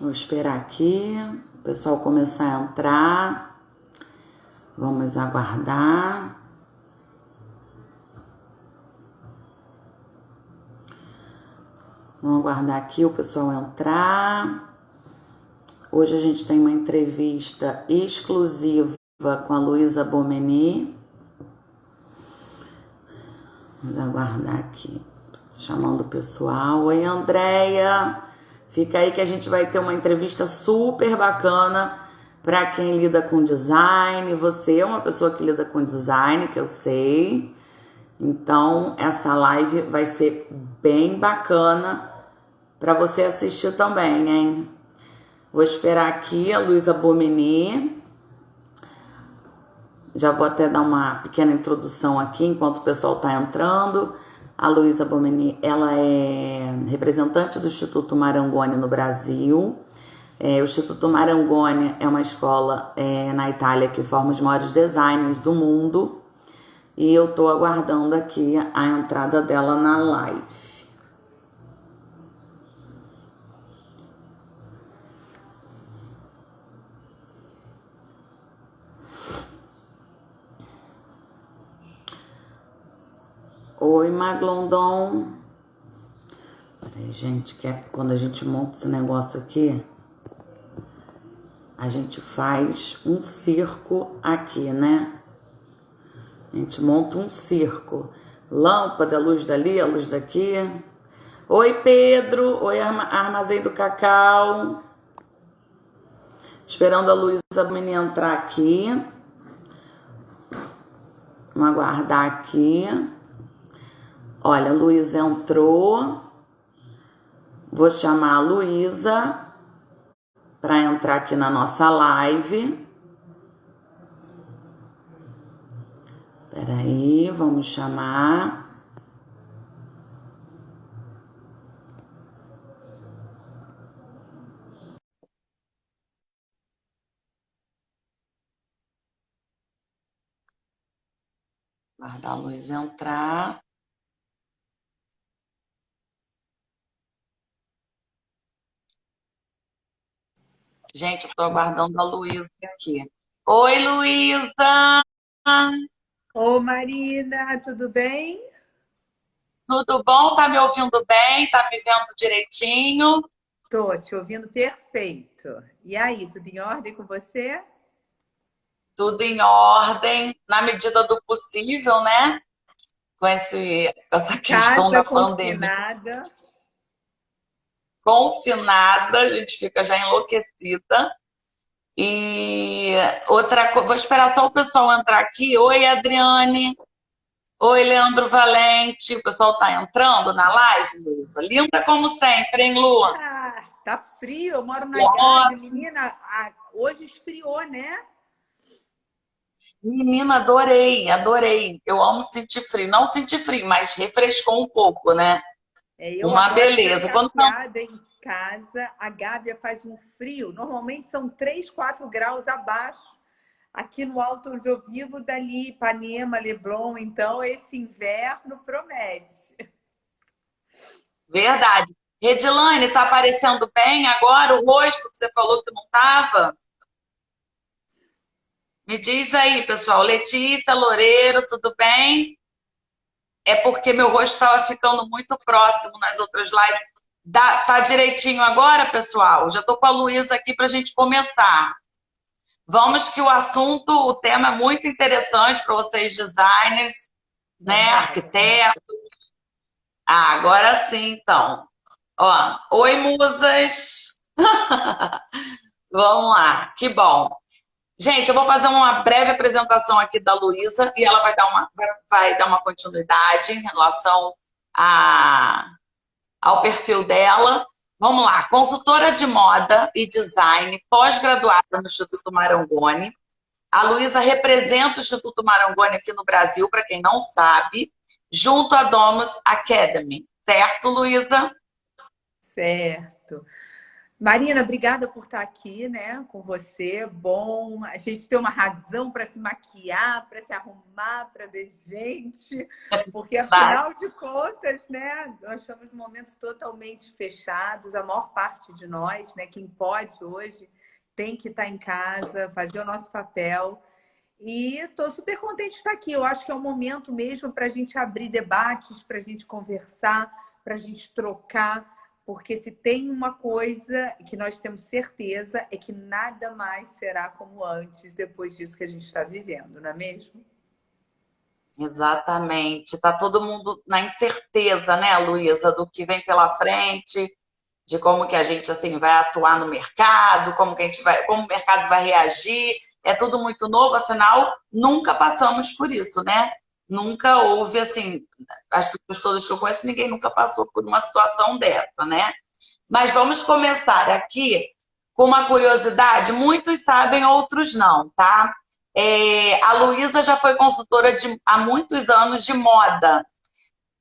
Vou esperar aqui o pessoal começar a entrar. Vamos aguardar. Vamos aguardar aqui o pessoal entrar. Hoje a gente tem uma entrevista exclusiva com a Luísa Bomeni. Vamos aguardar aqui. Chamando o pessoal. Oi, Andréia. Fica aí que a gente vai ter uma entrevista super bacana para quem lida com design. Você é uma pessoa que lida com design, que eu sei. Então, essa live vai ser bem bacana para você assistir também, hein? Vou esperar aqui a Luísa Bomeni. Já vou até dar uma pequena introdução aqui enquanto o pessoal está entrando. A Luísa Bomeni, ela é representante do Instituto Marangoni no Brasil. O Instituto Marangoni é uma escola na Itália que forma os maiores designers do mundo. E eu estou aguardando aqui a entrada dela na live. Oi, Maglondon. Peraí, gente, que é quando a gente monta esse negócio aqui, a gente faz um circo aqui, né? A gente monta um circo. Lâmpada, luz dali, a luz daqui. Oi, Pedro. Oi, Armazém do Cacau. Esperando a Luísa Bomeni entrar aqui. Vamos aguardar aqui. Olha, a Luísa entrou. Vou chamar a Luísa para entrar aqui na nossa live. Peraí, vamos chamar. Aguardar a Luísa entrar. Gente, eu estou aguardando a Luísa aqui. Oi, Luísa! Ô Marina, tudo bem? Tudo bom? Tá me ouvindo bem? Tá me vendo direitinho? Tô te ouvindo perfeito. E aí, tudo em ordem com você? Tudo em ordem, na medida do possível, né? Com essa questão Casa da pandemia confinada. confinada, a gente fica já enlouquecida. E outra coisa, vou esperar só o pessoal entrar aqui. Oi, Adriane. Oi, Leandro Valente. O pessoal tá entrando na live, Luísa? Linda como sempre, hein, Lu? Ah, tá frio, eu moro na Gávea. Menina, hoje esfriou, né? Menina, adorei, adorei. Eu amo sentir frio. Não sentir frio, mas refrescou um pouco, né? Eu Uma agora beleza. Quando tá... trancafiada em casa, a Gávea faz um frio. Normalmente são 3, 4 graus abaixo. Aqui no alto onde eu vivo, dali Ipanema, Leblon. Então, esse inverno promete. Verdade. Redilane, tá aparecendo bem agora o rosto que você falou que não tava? Me diz aí, pessoal. Letícia, Loureiro, tudo bem? É porque meu rosto estava ficando muito próximo nas outras lives. Tá direitinho agora, pessoal? Já tô com a Luísa aqui para a gente começar. Vamos que o assunto, o tema é muito interessante para vocês designers, né, Vambora. arquitetos. Ah, agora sim, então. Ó, oi, musas. Vamos lá, que bom. Gente, eu vou fazer uma breve apresentação aqui da Luísa e ela vai dar uma continuidade em relação a, ao perfil dela. Vamos lá, consultora de moda e design, pós-graduada no Instituto Marangoni. A Luísa representa o Instituto Marangoni aqui no Brasil, para quem não sabe, junto à Domus Academy. Certo, Luísa? Certo. Marina, obrigada por estar aqui, né, com você. Bom, a gente tem uma razão para se maquiar, para se arrumar, para ver gente, porque Verdade. afinal de contas, né, nós estamos em momentos totalmente fechados. A maior parte de nós, né, quem pode hoje, tem que estar em casa, fazer o nosso papel. E estou super contente de estar aqui. Eu acho que é um momento mesmo para a gente abrir debates, para a gente conversar, para a gente trocar, porque se tem uma coisa que nós temos certeza é que nada mais será como antes, depois disso que a gente está vivendo, não é mesmo? Exatamente. Tá todo mundo na incerteza, né, Luísa, do que vem pela frente, de como que a gente assim vai atuar no mercado, como que a gente vai, como o mercado vai reagir. É tudo muito novo, afinal, nunca passamos por isso, né? Nunca houve assim, as pessoas todas que eu conheço, ninguém nunca passou por uma situação dessa, né? Mas vamos começar aqui com uma curiosidade. Muitos sabem, outros não, tá? A Luísa já foi consultora há muitos anos de moda.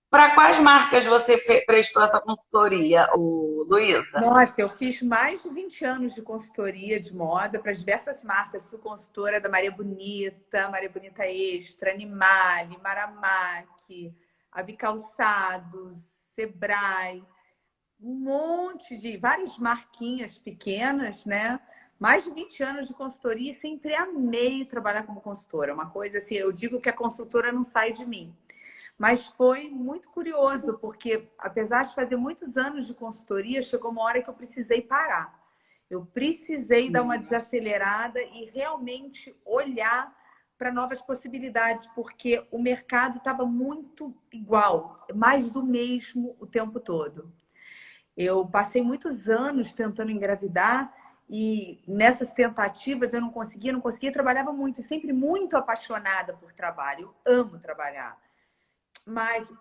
Para quais marcas você prestou essa consultoria, Luísa? Nossa, eu fiz mais de 20 anos de consultoria de moda para diversas marcas. Fui consultora da Maria Bonita Extra, Animale, Maramac, Abicalçados, Sebrae, um monte de várias marquinhas pequenas, né? Mais de 20 anos de consultoria e sempre amei trabalhar como consultora. Uma coisa assim, eu digo que a consultora não sai de mim. Mas foi muito curioso, porque apesar de fazer muitos anos de consultoria, chegou uma hora que eu precisei parar. Eu precisei dar uma desacelerada e realmente olhar para novas possibilidades, porque o mercado estava muito igual, mais do mesmo o tempo todo. Eu passei muitos anos tentando engravidar e nessas tentativas eu não conseguia, trabalhava muito, sempre muito apaixonada por trabalho. Eu amo trabalhar. Mas,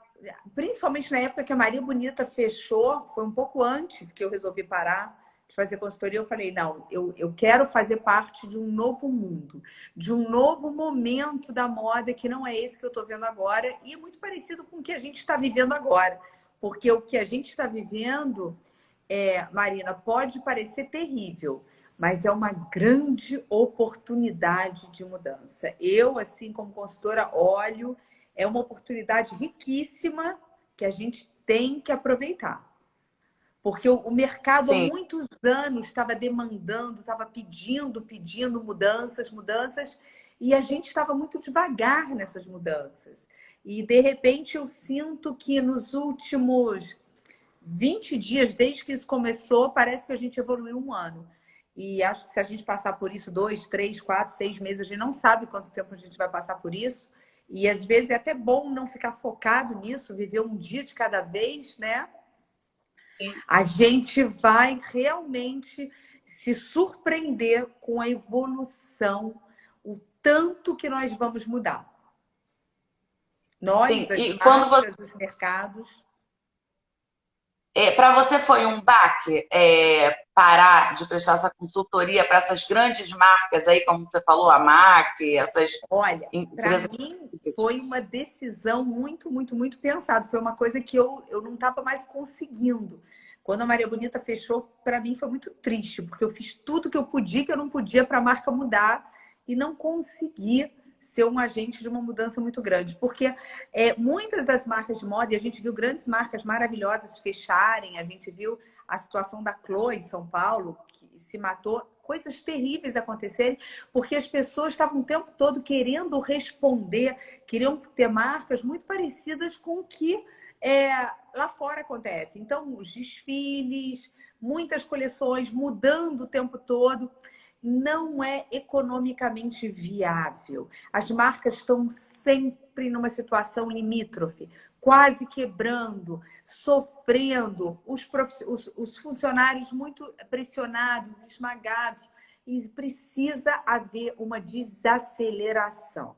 principalmente na época que a Maria Bonita fechou, foi um pouco antes que eu resolvi parar de fazer consultoria, eu falei, não, eu quero fazer parte de um novo mundo, de um novo momento da moda, que não é esse que eu estou vendo agora, e é muito parecido com o que a gente está vivendo agora. Porque o que a gente está vivendo, Marina, pode parecer terrível, mas é uma grande oportunidade de mudança. Eu, assim como consultora, olho, é uma oportunidade riquíssima que a gente tem que aproveitar. Porque o mercado há Sim, muitos anos estava demandando, estava pedindo mudanças, mudanças, e a gente estava muito devagar nessas mudanças. E, de repente, eu sinto que nos últimos 20 dias, desde que isso começou, parece que a gente evoluiu um ano. E acho que se a gente passar por isso 2, 3, 4, 6 meses, a gente não sabe quanto tempo a gente vai passar por isso. E às vezes é até bom não ficar focado nisso, viver um dia de cada vez, né? sim. A gente vai realmente se surpreender com a evolução, o tanto que nós vamos mudar. Nós, Sim. as E quando você, marcas, os mercados. para você foi um baque parar de prestar essa consultoria para essas grandes marcas aí, como você falou, a MAC, essas Olha, para empresas. mim foi uma decisão muito, muito, muito pensada. Foi uma coisa que eu não estava mais conseguindo. Quando a Maria Bonita fechou, para mim foi muito triste, porque eu fiz tudo que eu podia, que eu não podia para a marca mudar e não consegui ser um agente de uma mudança muito grande. Porque muitas das marcas de moda, e a gente viu grandes marcas maravilhosas fecharem, a gente viu a situação da Chloe em São Paulo, que se matou, coisas terríveis acontecerem, porque as pessoas estavam o tempo todo querendo responder, queriam ter marcas muito parecidas com o que lá fora acontece. Então, os desfiles, muitas coleções mudando o tempo todo, não é economicamente viável. As marcas estão sempre numa situação limítrofe, quase quebrando, sofrendo, os funcionários muito pressionados, esmagados, e precisa haver uma desaceleração.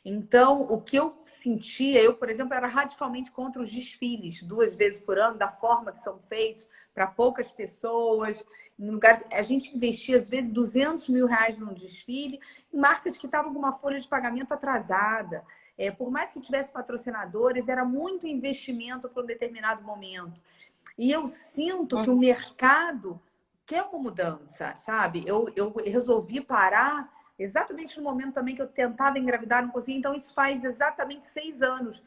Então, o que eu sentia, eu, por exemplo, era radicalmente contra os desfiles, 2 vezes por ano, da forma que são feitos, para poucas pessoas, em lugares. A gente investia, às vezes, R$ 200 mil num desfile, em marcas que estavam com uma folha de pagamento atrasada. Por mais que tivesse patrocinadores, era muito investimento para um determinado momento. E eu sinto que o mercado quer uma mudança, sabe? Eu resolvi parar exatamente no momento também que eu tentava engravidar, não conseguia. Então, isso faz exatamente 6 anos.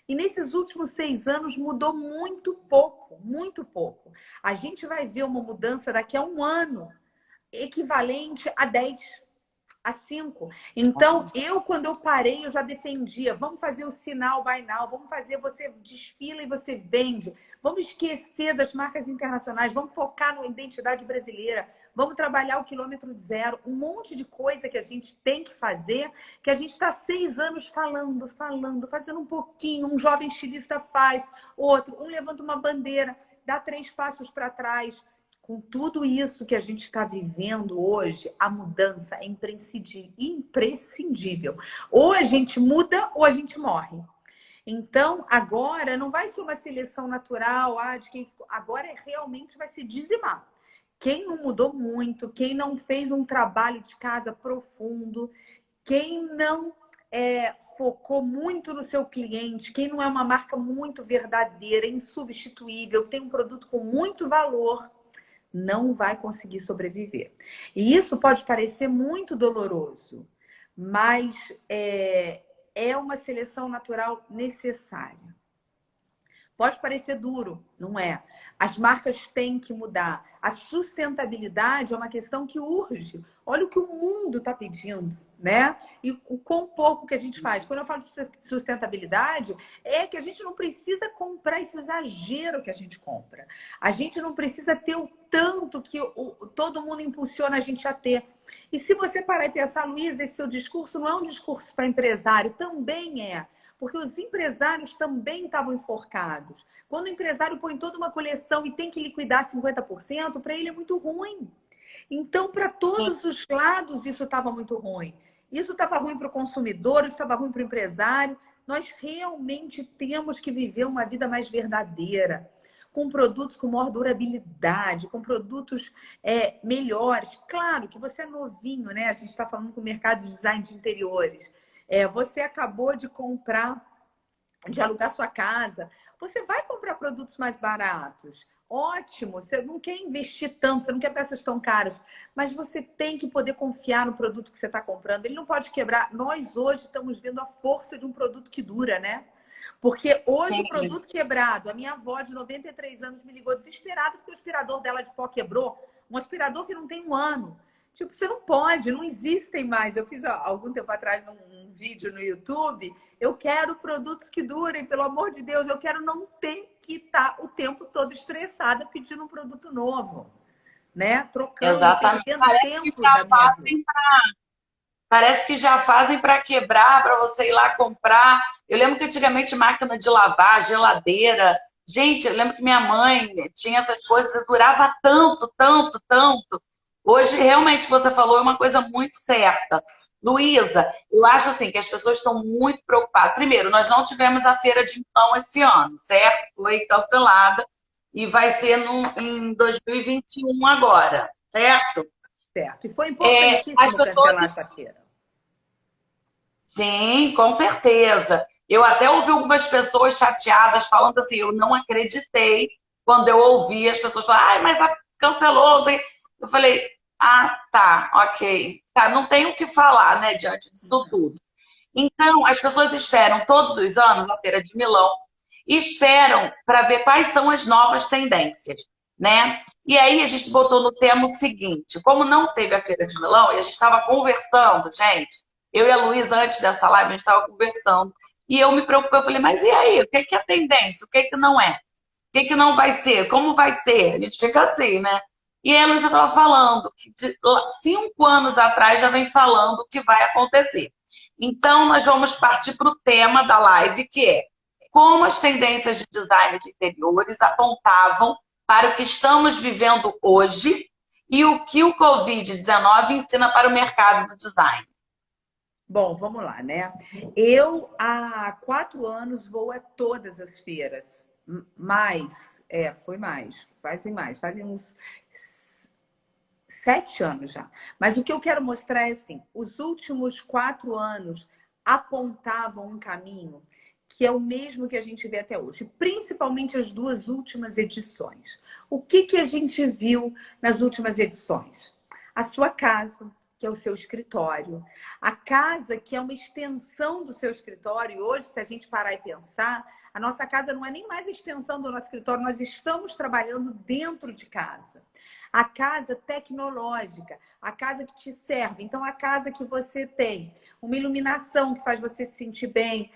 E nesses últimos 6 anos mudou muito pouco, muito pouco. A gente vai ver uma mudança daqui a um ano, equivalente a 10 a 5. Então, quando eu parei, eu já defendia. Vamos fazer o sinal Buy Now, vamos fazer, você desfila e você vende. Vamos esquecer das marcas internacionais, vamos focar na identidade brasileira. Vamos trabalhar o quilômetro zero. Um monte de coisa que a gente tem que fazer, que a gente está 6 anos falando, fazendo um pouquinho. Um jovem estilista faz, outro. Um levanta uma bandeira, dá 3 passos para trás. Com tudo isso que a gente está vivendo hoje, a mudança é imprescindível. Ou a gente muda ou a gente morre. Então, agora não vai ser uma seleção natural, de quem ficou. Agora realmente vai se dizimar. Quem não mudou muito, quem não fez um trabalho de casa profundo, quem não focou muito no seu cliente, quem não é uma marca muito verdadeira, insubstituível, tem um produto com muito valor, não vai conseguir sobreviver. E isso pode parecer muito doloroso, mas é uma seleção natural necessária. Pode parecer duro, não é? As marcas têm que mudar. A sustentabilidade é uma questão que urge. Olha o que o mundo está pedindo, né? E o quão pouco que a gente faz. Quando eu falo de sustentabilidade, é que a gente não precisa comprar esse exagero que a gente compra. A gente não precisa ter o tanto que todo mundo impulsiona a gente a ter. E se você parar e pensar, Luísa, esse seu discurso não é um discurso para empresário, também é. Porque os empresários também estavam enforcados. Quando o empresário põe toda uma coleção e tem que liquidar 50%, para ele é muito ruim. Então, para todos os lados, isso estava muito ruim. Isso estava ruim para o consumidor, isso estava ruim para o empresário. Nós realmente temos que viver uma vida mais verdadeira, com produtos com maior durabilidade, com produtos melhores. Claro que você é novinho, né? A gente está falando com o mercado de design de interiores. Você acabou de comprar, de alugar sua casa, você vai comprar produtos mais baratos. Ótimo, você não quer investir tanto, você não quer peças tão caras, mas você tem que poder confiar no produto que você está comprando. Ele não pode quebrar. Nós hoje estamos vendo a força de um produto que dura, né? Porque hoje o produto quebrado, a minha avó de 93 anos me ligou desesperada porque o aspirador dela de pó quebrou. Um aspirador que não tem um ano. Tipo, você não pode, não existem mais. Eu fiz algum tempo atrás um vídeo no YouTube. Eu quero produtos que durem, pelo amor de Deus. Eu quero não ter que estar o tempo todo estressada pedindo um produto novo, né? Trocando, Exatamente. perdendo tempo da minha vida. Parece que já fazem para quebrar, para você ir lá comprar. Eu lembro que antigamente máquina de lavar, geladeira. Gente, eu lembro que minha mãe tinha essas coisas e durava tanto, tanto, tanto. Hoje, realmente, você falou é uma coisa muito certa. Luísa, eu acho assim que as pessoas estão muito preocupadas. Primeiro, nós não tivemos a feira de Milão esse ano, certo? Foi cancelada e vai ser em 2021 agora, certo? Certo. E foi As importantíssimo cancelar pessoas essa feira. Sim, com certeza. Eu até ouvi algumas pessoas chateadas falando assim, eu não acreditei quando eu ouvi as pessoas falarem, ai, mas cancelou, não sei o quê. Eu falei, ah, tá, ok. Tá, não tenho o que falar, né, diante disso tudo. Então, as pessoas esperam todos os anos a Feira de Milão e esperam para ver quais são as novas tendências, né? E aí a gente botou no tema o seguinte, como não teve a Feira de Milão, e a gente estava conversando, gente, eu e a Luísa, antes dessa live, a gente estava conversando, e eu me preocupei, eu falei, mas e aí? O que é a tendência? O que não é? O que não vai ser? Como vai ser? A gente fica assim, né? E aí a Luísa estava falando que de 5 anos atrás já vem falando o que vai acontecer. Então, nós vamos partir para o tema da live, que é como as tendências de design de interiores apontavam para o que estamos vivendo hoje e o que o Covid-19 ensina para o mercado do design. Bom, vamos lá, né? Eu, há 4 anos, vou a todas as feiras. Foi fazem uns 7 anos já. Mas o que eu quero mostrar é assim, os últimos 4 anos apontavam um caminho que é o mesmo que a gente vê até hoje, principalmente as duas últimas edições. O que a gente viu nas últimas edições? A sua casa, que é o seu escritório. A casa que é uma extensão do seu escritório. E hoje, se a gente parar e pensar, a nossa casa não é nem mais extensão do nosso escritório, nós estamos trabalhando dentro de casa. A casa tecnológica, a casa que te serve. Então, a casa que você tem uma iluminação que faz você se sentir bem.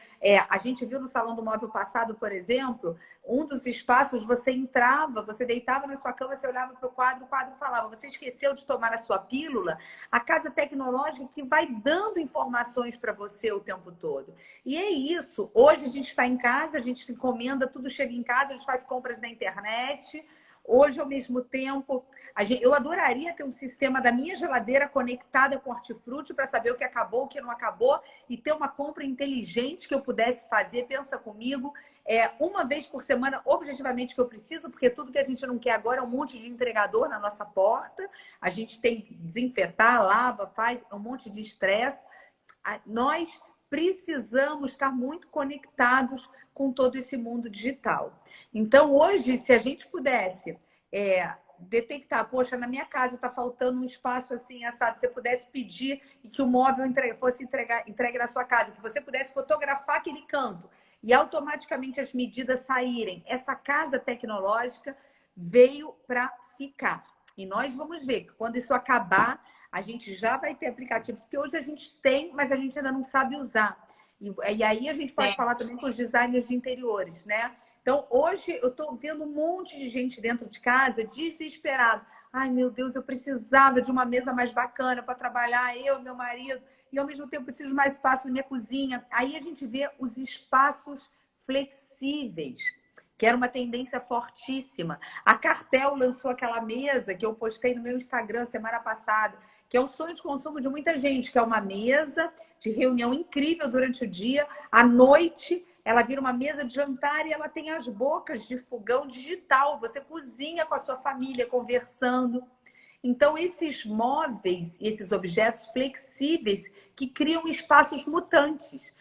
A gente viu no Salão do Móvel passado, por exemplo, um dos espaços, você entrava, você deitava na sua cama, você olhava para o quadro falava, você esqueceu de tomar a sua pílula? A casa tecnológica que vai dando informações para você o tempo todo. E é isso. Hoje a gente está em casa, a gente encomenda, tudo chega em casa, a gente faz compras na internet. Hoje, ao mesmo tempo, eu adoraria ter um sistema da minha geladeira conectada com hortifruti para saber o que acabou, o que não acabou e ter uma compra inteligente que eu pudesse fazer. Pensa comigo, uma vez por semana, objetivamente, que eu preciso, porque tudo que a gente não quer agora é um monte de entregador na nossa porta. A gente tem que desinfetar, lava, faz um monte de estresse. Nós precisamos estar muito conectados com todo esse mundo digital. Então, hoje, se a gente pudesse detectar, poxa, na minha casa está faltando um espaço assim, assado, você pudesse pedir e que o móvel fosse entregue na sua casa, que você pudesse fotografar aquele canto e automaticamente as medidas saírem. Essa casa tecnológica veio para ficar. E nós vamos ver que quando isso acabar, a gente já vai ter aplicativos que hoje a gente tem, mas a gente ainda não sabe usar. E aí a gente pode falar também com os designers de interiores, né? Então, hoje eu estou vendo um monte de gente dentro de casa desesperado. Ai, meu Deus, eu precisava de uma mesa mais bacana para trabalhar, eu e meu marido, e ao mesmo tempo preciso de mais espaço na minha cozinha. Aí a gente vê os espaços flexíveis, que era uma tendência fortíssima. A Cartel lançou aquela mesa que eu postei no meu Instagram semana passada, que é o sonho de consumo de muita gente, que é uma mesa de reunião incrível durante o dia. À noite, ela vira uma mesa de jantar e ela tem as bocas de fogão digital. Você cozinha com a sua família, conversando. Então, esses móveis, esses objetos flexíveis que criam espaços mutantes.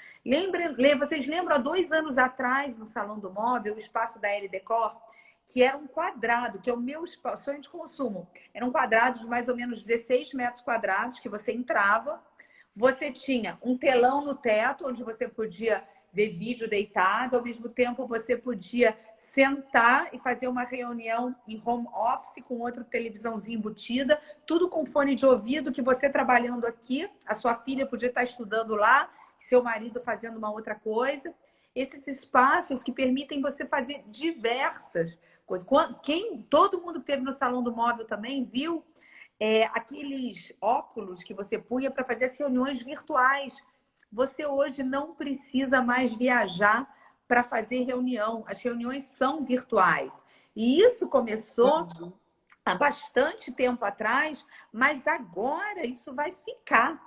Vocês lembram, há 2 anos atrás, no Salão do Móvel, o espaço da L Decor, que era um quadrado, que é o meu sonho de consumo. Era um quadrado de mais ou menos 16 metros quadrados, que você entrava. Você tinha um telão no teto, onde você podia ver vídeo deitado. Ao mesmo tempo, você podia sentar e fazer uma reunião em home office com outra televisãozinha embutida. Tudo com fone de ouvido, que você trabalhando aqui, a sua filha podia estar estudando lá, seu marido fazendo uma outra coisa. Esses espaços que permitem você fazer diversas coisas. Todo mundo que esteve no Salão do Móvel também viu aqueles óculos que você punha para fazer as reuniões virtuais. Você hoje não precisa mais viajar para fazer reunião. As reuniões são virtuais. E isso começou há bastante tempo atrás, mas agora isso vai ficar.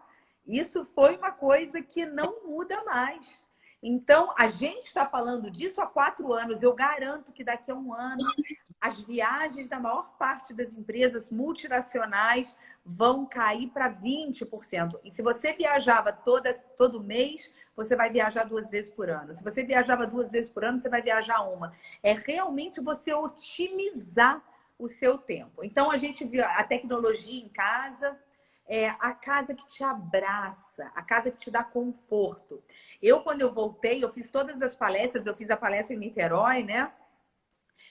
Isso foi uma coisa que não muda mais. Então, a gente está falando disso há 4 anos. Eu garanto que daqui a 1 ano, as viagens da maior parte das empresas multinacionais vão cair para 20%. E se você viajava todo mês, você vai viajar 2 vezes por ano. Se você viajava 2 vezes por ano, você vai viajar 1. É realmente você otimizar o seu tempo. Então, a gente viu a tecnologia em casa, a casa que te abraça, a casa que te dá conforto. Quando eu voltei, eu fiz todas as palestras, eu fiz a palestra em Niterói, né?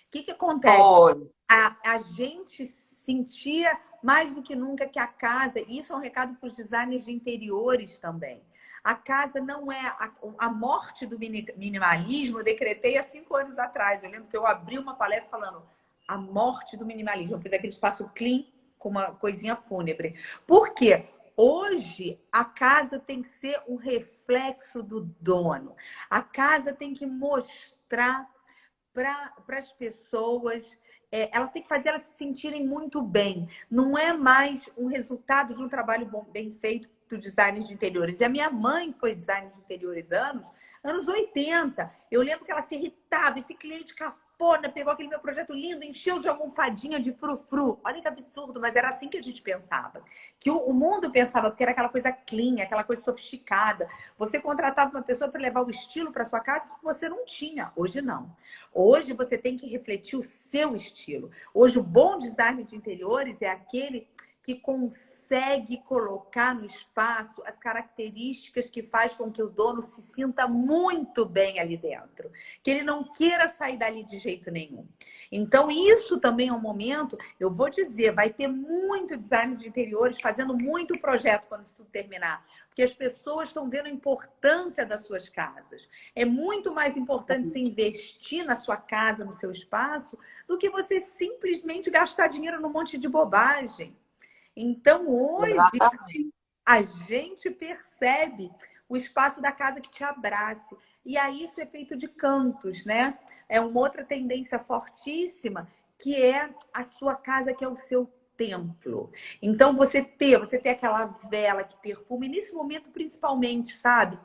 O que acontece? A gente sentia mais do que nunca que a casa, e isso é um recado para os designers de interiores também. A casa não é a morte do minimalismo, eu decretei há 5 anos atrás. Eu lembro que eu abri uma palestra falando a morte do minimalismo. Eu fiz aquele espaço clean com uma coisinha fúnebre. Por quê? Hoje, a casa tem que ser um reflexo do dono. A casa tem que mostrar para as pessoas, ela tem que fazer elas se sentirem muito bem. Não é mais um resultado de um trabalho bem feito do design de interiores. E a minha mãe foi designer de interiores anos 80. Eu lembro que ela se irritava, esse cliente pô, né, pegou aquele meu projeto lindo, encheu de almofadinha de frufru. Olha que absurdo, mas era assim que a gente pensava. Que o mundo pensava, porque era aquela coisa clean, aquela coisa sofisticada. Você contratava uma pessoa para levar o estilo para sua casa que você não tinha. Hoje não. Hoje você tem que refletir o seu estilo. Hoje o bom design de interiores é aquele que consegue colocar no espaço as características que faz com que o dono se sinta muito bem ali dentro, que ele não queira sair dali de jeito nenhum. Então, isso também é um momento, eu vou dizer, vai ter muito design de interiores fazendo muito projeto quando isso tudo terminar, porque as pessoas estão vendo a importância das suas casas. É muito mais importante se investir na sua casa, no seu espaço, do que você simplesmente gastar dinheiro num monte de bobagem. Então, hoje, Exatamente. a gente percebe o espaço da casa que te abrace. E aí isso é feito de cantos, né? É uma outra tendência fortíssima, que é a sua casa, que é o seu templo. Então, você ter aquela vela que perfuma, e nesse momento principalmente, sabe?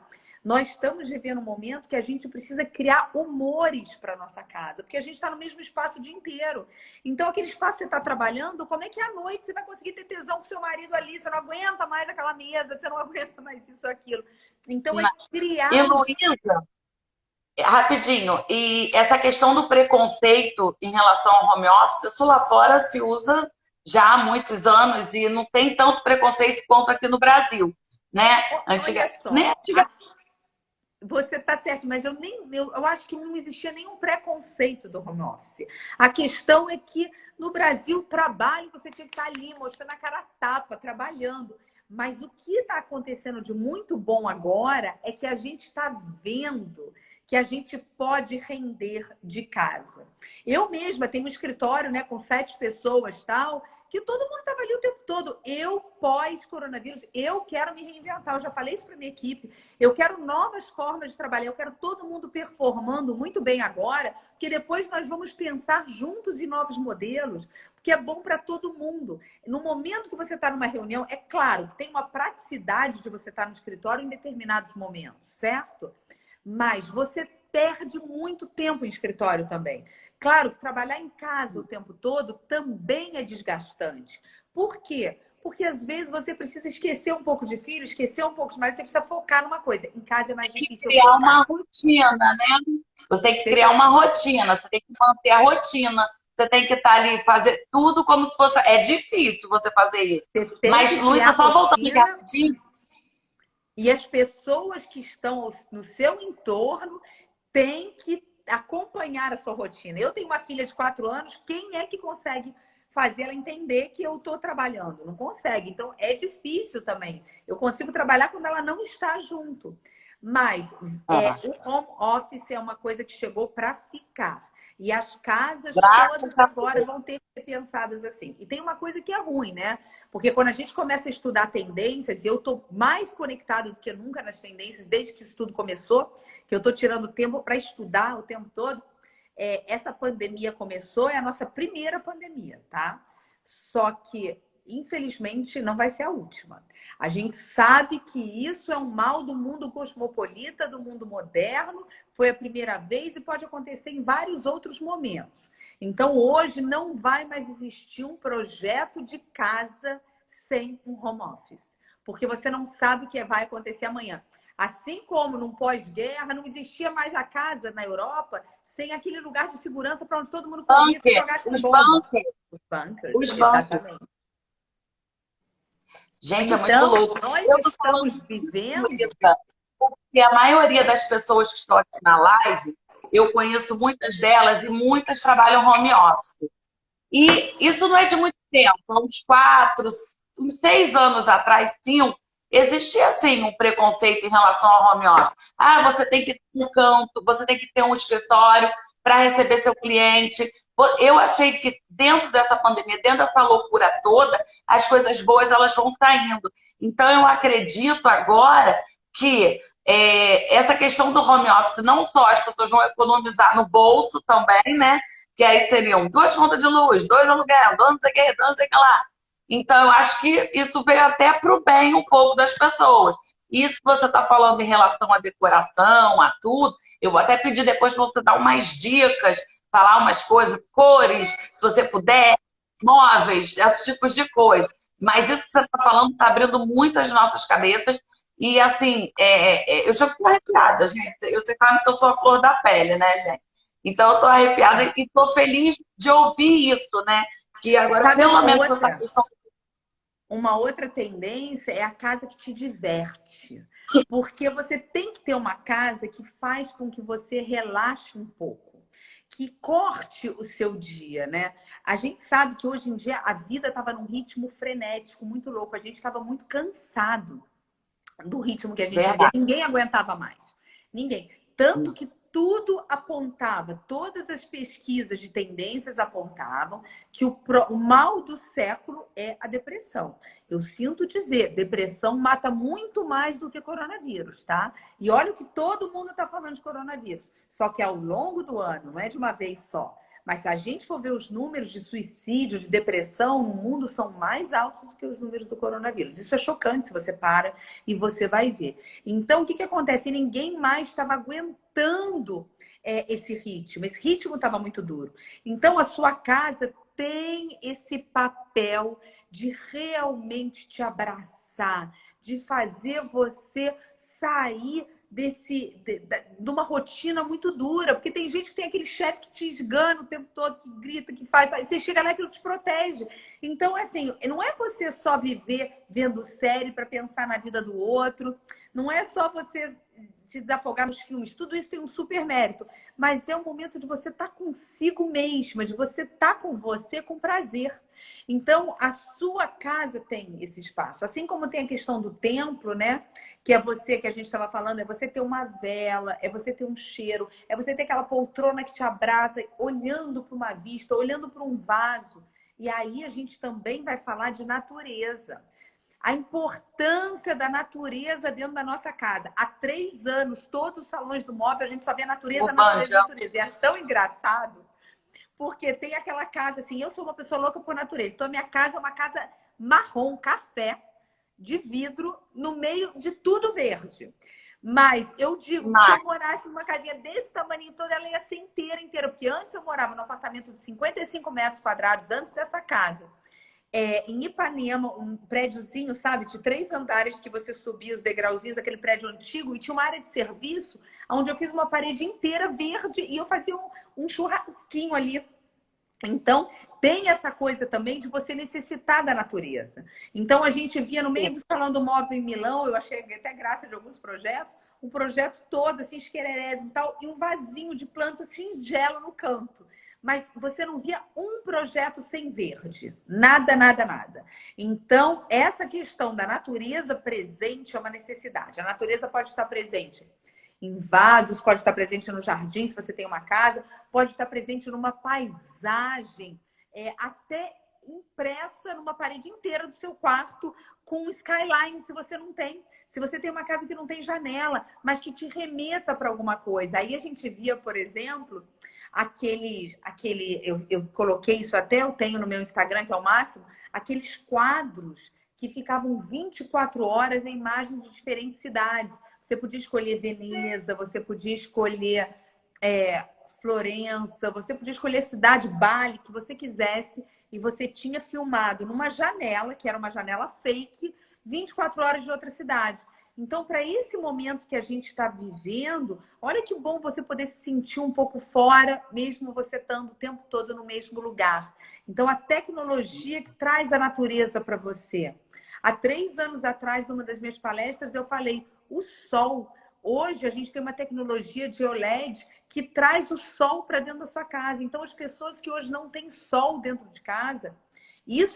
Nós estamos vivendo um momento que a gente precisa criar humores para nossa casa, porque a gente está no mesmo espaço o dia inteiro. Então, aquele espaço que você está trabalhando, como é que à noite você vai conseguir ter tesão com seu marido ali? Você não aguenta mais aquela mesa, você não aguenta mais isso ou aquilo. Então, é criar. E Luísa, rapidinho, e essa questão do preconceito em relação ao home office, isso lá fora se usa já há muitos anos e não tem tanto preconceito quanto aqui no Brasil, né? Olha Nem só, antiga, você está certo, mas eu acho que não existia nenhum preconceito do home office. A questão é que no Brasil, trabalho, você tinha que estar ali, mostrando a cara a tapa, trabalhando. Mas o que está acontecendo de muito bom agora é que a gente está vendo que a gente pode render de casa. Eu mesma tenho um escritório, né, com 7 pessoas, tal, que todo mundo estava ali o tempo todo. Eu, pós-coronavírus, eu quero me reinventar. Eu já falei isso para minha equipe. Eu quero novas formas de trabalhar. Eu quero todo mundo performando muito bem agora, porque depois nós vamos pensar juntos em novos modelos, porque é bom para todo mundo. No momento que você está numa reunião, é claro que tem uma praticidade de você estar no escritório em determinados momentos, certo? Mas você perde muito tempo em escritório também. Claro que trabalhar em casa o tempo todo também é desgastante. Por quê? Porque às vezes você precisa esquecer um pouco de filho, esquecer um pouco de mais, você precisa focar numa coisa. Em casa é mais difícil criar focar. uma rotina, né? Você tem que Você criar uma rotina, você tem que manter a rotina, você tem que estar ali, fazer tudo como se fosse. É difícil você fazer isso. tem Mas, que Luísa, criar só voltando aqui rotina. rapidinho, E as pessoas que estão no seu entorno têm que acompanhar a sua rotina. Eu tenho uma filha de 4 anos, quem é que consegue fazer ela entender que eu estou trabalhando? Não consegue. Então, é difícil também. Eu consigo trabalhar quando ela não está junto. Mas o home office é uma coisa que chegou para ficar. E as casas todas graças a agora Deus. vão ter que ser pensadas assim. E tem uma coisa que é ruim, né? Porque quando a gente começa a estudar tendências, e eu estou mais conectado do que nunca nas tendências, desde que isso tudo começou, que eu estou tirando tempo para estudar o tempo todo. Essa pandemia começou, é a nossa primeira pandemia, tá? Só que, infelizmente, não vai ser a última. A gente sabe que isso é um mal do mundo cosmopolita, do mundo moderno, foi a primeira vez e pode acontecer em vários outros momentos. Então, hoje não vai mais existir um projeto de casa sem um home office, porque você não sabe o que vai acontecer amanhã. Assim como no pós-guerra não existia mais a casa na Europa sem aquele lugar de segurança para onde todo mundo corria se Bunker, jogasse os bomba. bunkers, Os bunkers, os bunkers. exatamente. Gente, é muito Então, louco. nós Eu tô falando estamos isso, vivendo. Luísa, porque a maioria das pessoas que estão aqui na live, eu conheço muitas delas e muitas trabalham home office. E isso não é de muito tempo, há uns 4, uns 6 anos atrás, 5, existia assim um preconceito em relação ao home office. Ah, você tem que ter um canto, você tem que ter um escritório para receber seu cliente. Eu achei que dentro dessa pandemia, dentro dessa loucura toda, as coisas boas elas vão saindo. Então eu acredito agora que essa questão do home office, não só as pessoas vão economizar no bolso também, né? Que aí seriam 2 contas de luz, 2 aluguel, 2 não sei o que, 2 não sei o que lá. Então, eu acho que isso veio até para o bem um pouco das pessoas. Isso que você está falando em relação à decoração, a tudo, eu vou até pedir depois para você dar umas dicas falar umas coisas, cores, se você puder, móveis, esses tipos de coisa. Mas isso que você está falando está abrindo muito as nossas cabeças. E assim, eu já fico arrepiada, gente. Você sabe que eu sou a flor da pele, né, gente? Então eu tô arrepiada e tô feliz de ouvir isso, né? Que agora, Sabe pelo menos, essa questão. uma outra tendência é a casa que te diverte. Porque você tem que ter uma casa que faz com que você relaxe um pouco, que corte o seu dia, né? A gente sabe que hoje em dia a vida estava num ritmo frenético, muito louco. A gente estava muito cansado do ritmo que a gente vivia. Verdade. Ninguém aguentava mais. Ninguém. Tanto Não. que tudo apontava, todas as pesquisas de tendências apontavam que o mal do século é a depressão. Eu sinto dizer, depressão mata muito mais do que coronavírus, tá? E olha o que todo mundo está falando de coronavírus. Só que ao longo do ano, não é de uma vez só. Mas se a gente for ver os números de suicídio, de depressão no mundo, são mais altos do que os números do coronavírus. Isso é chocante se você para e você vai ver. Então, o que acontece? Ninguém mais estava aguentando esse ritmo. Esse ritmo estava muito duro. Então, a sua casa tem esse papel de realmente te abraçar, de fazer você sair de uma rotina muito dura, porque tem gente que tem aquele chefe que te esgana o tempo todo, que grita, que faz, aí você chega lá e aquilo te protege. Então, assim, não é você só viver vendo série para pensar na vida do outro, não é só você se desafogar nos filmes, tudo isso tem um super mérito, mas é um momento de você estar consigo mesma, de você estar com você com prazer. Então, a sua casa tem esse espaço, assim como tem a questão do templo, né? Que é você, que a gente estava falando, é você ter uma vela, é você ter um cheiro, é você ter aquela poltrona que te abraça, olhando para uma vista, olhando para um vaso. E aí a gente também vai falar de natureza. A importância da natureza dentro da nossa casa. Há 3 anos, todos os salões do móvel, a gente só vê natureza, natureza, natureza. E é tão engraçado, porque tem aquela casa assim, eu sou uma pessoa louca por natureza. Então, a minha casa é uma casa marrom, café, de vidro, no meio de tudo verde. Mas eu digo que se eu morasse numa casinha desse tamanho todo, ela ia ser inteira, inteira. Porque antes eu morava num apartamento de 55 metros quadrados, antes dessa casa. Em Ipanema, um prédiozinho, sabe, de 3 andares que você subia os degrauzinhos, aquele prédio antigo, e tinha uma área de serviço, onde eu fiz uma parede inteira verde e eu fazia um churrasquinho ali. Então, tem essa coisa também de você necessitar da natureza. Então, a gente via no meio do Salão do Móvel em Milão, eu achei até graça de alguns projetos, um projeto todo, assim, esquererésimo e tal, e um vasinho de planta singelo no canto. Mas você não via um projeto sem verde. Nada, nada, nada. Então, essa questão da natureza presente é uma necessidade. A natureza pode estar presente em vasos, pode estar presente no jardim, se você tem uma casa, pode estar presente numa paisagem, até impressa numa parede inteira do seu quarto, com skyline, se você não tem. Se você tem uma casa que não tem janela, mas que te remeta para alguma coisa. Aí a gente via, por exemplo, eu coloquei isso até, eu tenho no meu Instagram, que é o máximo, aqueles quadros que ficavam 24 horas em imagens de diferentes cidades. Você podia escolher Veneza, você podia escolher Florença, você podia escolher cidade, Bali, que você quisesse, e você tinha filmado numa janela, que era uma janela fake, 24 horas de outra cidade. Então, para esse momento que a gente está vivendo, olha que bom você poder se sentir um pouco fora, mesmo você estando o tempo todo no mesmo lugar. Então, a tecnologia que traz a natureza para você. Há 3 anos atrás, numa das minhas palestras, eu falei, o sol. Hoje, a gente tem uma tecnologia de OLED que traz o sol para dentro da sua casa. Então, as pessoas que hoje não têm sol dentro de casa,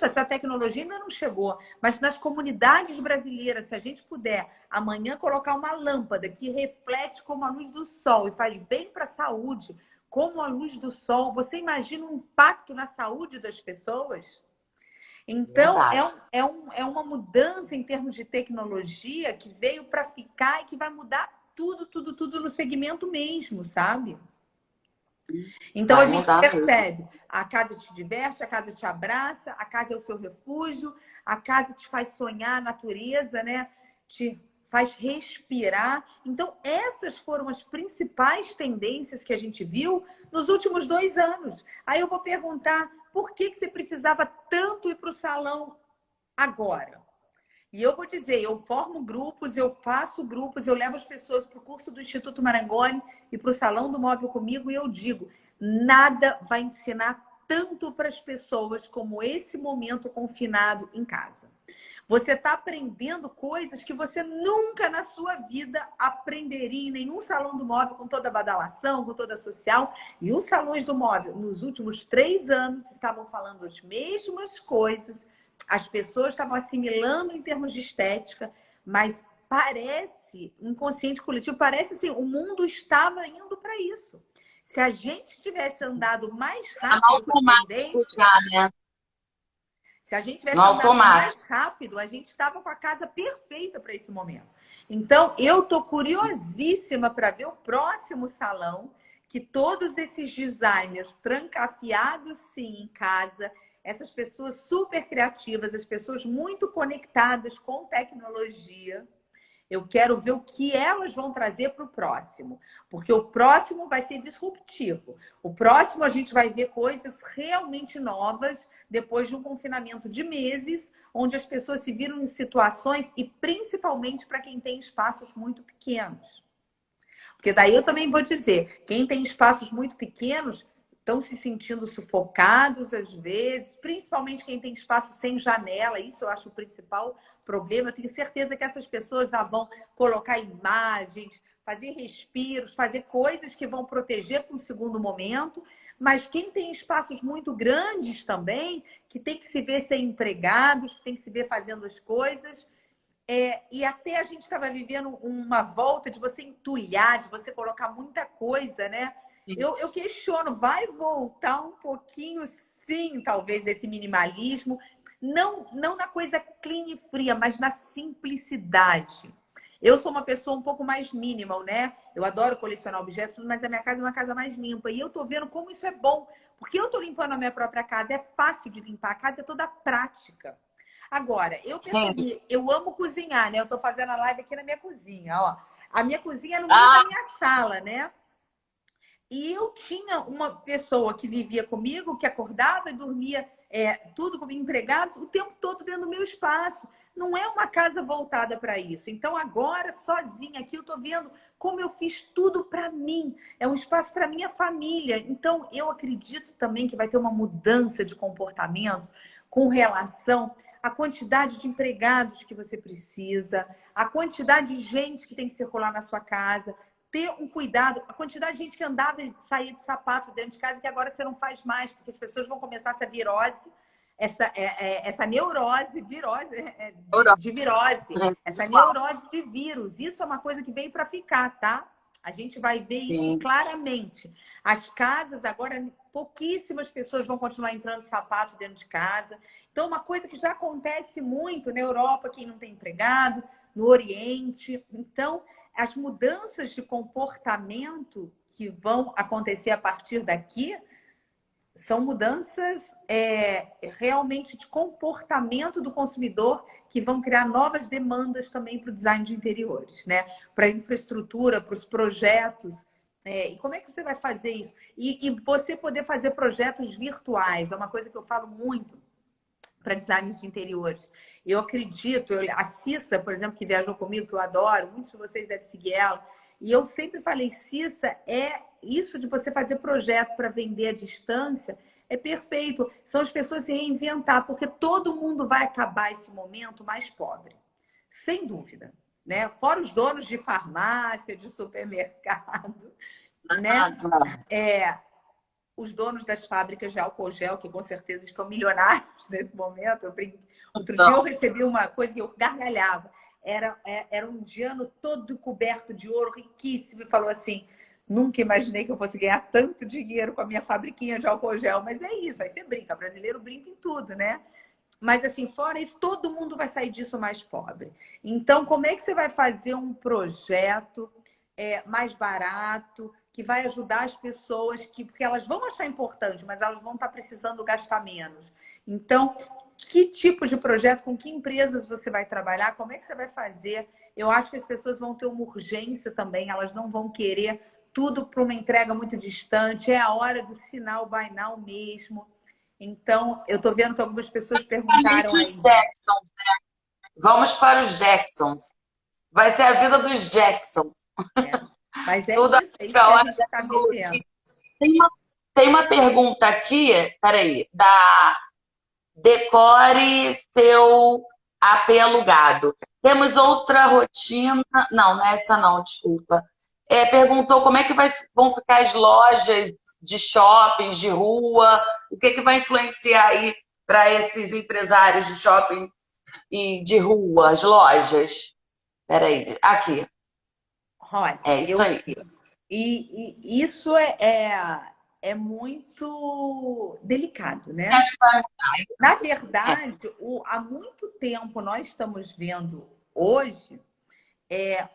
essa tecnologia ainda não chegou, mas nas comunidades brasileiras, se a gente puder amanhã colocar uma lâmpada que reflete como a luz do sol e faz bem para a saúde, como a luz do sol, você imagina o impacto na saúde das pessoas? Então, é uma mudança em termos de tecnologia que veio para ficar e que vai mudar tudo, tudo, tudo no segmento mesmo, sabe? Então a gente percebe, a casa te diverte, a casa te abraça, a casa é o seu refúgio, a casa te faz sonhar a natureza, né? Te faz respirar. Então, essas foram as principais tendências que a gente viu nos últimos 2 anos. Aí eu vou perguntar, por que você precisava tanto ir para o salão agora? E eu vou dizer, eu formo grupos, eu faço grupos, eu levo as pessoas para o curso do Instituto Marangoni e para o Salão do Móvel comigo, e eu digo, nada vai ensinar tanto para as pessoas como esse momento confinado em casa. Você está aprendendo coisas que você nunca na sua vida aprenderia em nenhum salão do móvel, com toda a badalação, com toda a social. E os salões do móvel, nos últimos 3 anos, estavam falando as mesmas coisas. As pessoas estavam assimilando em termos de estética, mas parece, inconsciente coletivo, parece assim, o mundo estava indo para isso. Se a gente tivesse andado mais Tá no rápido com a automático tendência, já, né? se a gente tivesse No andado mais automático. rápido, a gente estava com a casa perfeita para esse momento. Então, eu estou curiosíssima para ver o próximo salão, que todos esses designers trancafiados, sim, em casa, essas pessoas super criativas, as pessoas muito conectadas com tecnologia, eu quero ver o que elas vão trazer para o próximo, porque o próximo vai ser disruptivo. O próximo a gente vai ver coisas realmente novas depois de um confinamento de meses, onde as pessoas se viram em situações, e principalmente para quem tem espaços muito pequenos. Porque daí eu também vou dizer, quem tem espaços muito pequenos estão se sentindo sufocados às vezes, principalmente quem tem espaço sem janela. Isso eu acho o principal problema. Eu tenho certeza que essas pessoas vão colocar imagens, fazer respiros, fazer coisas que vão proteger para um segundo momento. Mas quem tem espaços muito grandes também, que tem que se ver sem empregados, que tem que se ver fazendo as coisas. E até a gente estava vivendo uma volta de você entulhar, de você colocar muita coisa, né? Eu questiono, vai voltar um pouquinho, sim, talvez, desse minimalismo, não na coisa clean e fria, mas na simplicidade. Eu sou uma pessoa um pouco mais minimal, né? Eu adoro colecionar objetos, mas a minha casa é uma casa mais limpa. E eu tô vendo como isso é bom, porque eu tô limpando a minha própria casa, é fácil de limpar, a casa é toda prática. Agora, eu Sim. percebi, eu amo cozinhar, né? Eu tô fazendo a live aqui na minha cozinha, ó. A minha cozinha é no meio da Ah, minha sala, né? E eu tinha uma pessoa que vivia comigo, que acordava e dormia tudo como empregados, o tempo todo dentro do meu espaço. Não é uma casa voltada para isso. Então, agora, sozinha aqui, eu tô vendo como eu fiz tudo para mim. É um espaço para minha família. Então, eu acredito também que vai ter uma mudança de comportamento com relação à quantidade de empregados que você precisa, a quantidade de gente que tem que circular na sua casa, ter um cuidado, a quantidade de gente que andava e saía de sapato dentro de casa, que agora você não faz mais, porque as pessoas vão começar essa virose, essa neurose, de virose, essa neurose de vírus. Isso é uma coisa que veio para ficar, tá? A gente vai ver isso sim. claramente. As casas, agora, pouquíssimas pessoas vão continuar entrando de sapato dentro de casa. Então, uma coisa que já acontece muito na Europa, quem não tem empregado, no Oriente. Então, as mudanças de comportamento que vão acontecer a partir daqui são mudanças realmente de comportamento do consumidor, que vão criar novas demandas também para o design de interiores, né? Para a infraestrutura, para os projetos. E como é que você vai fazer isso? E você poder fazer projetos virtuais, é uma coisa que eu falo muito para design de interiores. Eu acredito, a Cissa, por exemplo, que viajou comigo, que eu adoro, muitos de vocês devem seguir ela, e eu sempre falei, Cissa, isso de você fazer projeto para vender à distância, é perfeito. São as pessoas se reinventar, porque todo mundo vai acabar esse momento mais pobre. Sem dúvida. Né? Fora os donos de farmácia, de supermercado, né? Os donos das fábricas de álcool gel, que com certeza estão milionários nesse momento. Outro dia eu recebi uma coisa que eu gargalhava. Era um indiano todo coberto de ouro, riquíssimo, e falou assim: nunca imaginei que eu fosse ganhar tanto dinheiro com a minha fabriquinha de álcool gel. Mas é isso, aí você brinca. Brasileiro brinca em tudo, né? Mas assim, fora isso, todo mundo vai sair disso mais pobre. Então, como é que você vai fazer um projeto mais barato, que vai ajudar as pessoas, porque elas vão achar importante, mas elas vão estar precisando gastar menos. Então, que tipo de projeto, com que empresas você vai trabalhar, como é que você vai fazer Eu acho que as pessoas vão ter uma urgência também, elas não vão querer tudo para uma entrega muito distante, é a hora do sinal buy now mesmo. Então, eu estou vendo que algumas pessoas perguntaram Principalmente aí. os Jacksons. Vamos para os Jacksons. Vai ser a vida dos Jacksons. Mas Tudo é isso a que a hora gente da está tecnologia. vivendo. Tem uma pergunta aqui, peraí, da Decore seu AP alugado. Temos outra rotina. Não, não é essa não, desculpa. Perguntou como é que vão ficar as lojas de shoppings, de rua, o que vai influenciar aí para esses empresários de shopping e de rua, as lojas. Peraí, aqui. Olha, É isso aí. e isso é muito delicado, né? Acho que vai. Na É. verdade, há muito tempo nós estamos vendo hoje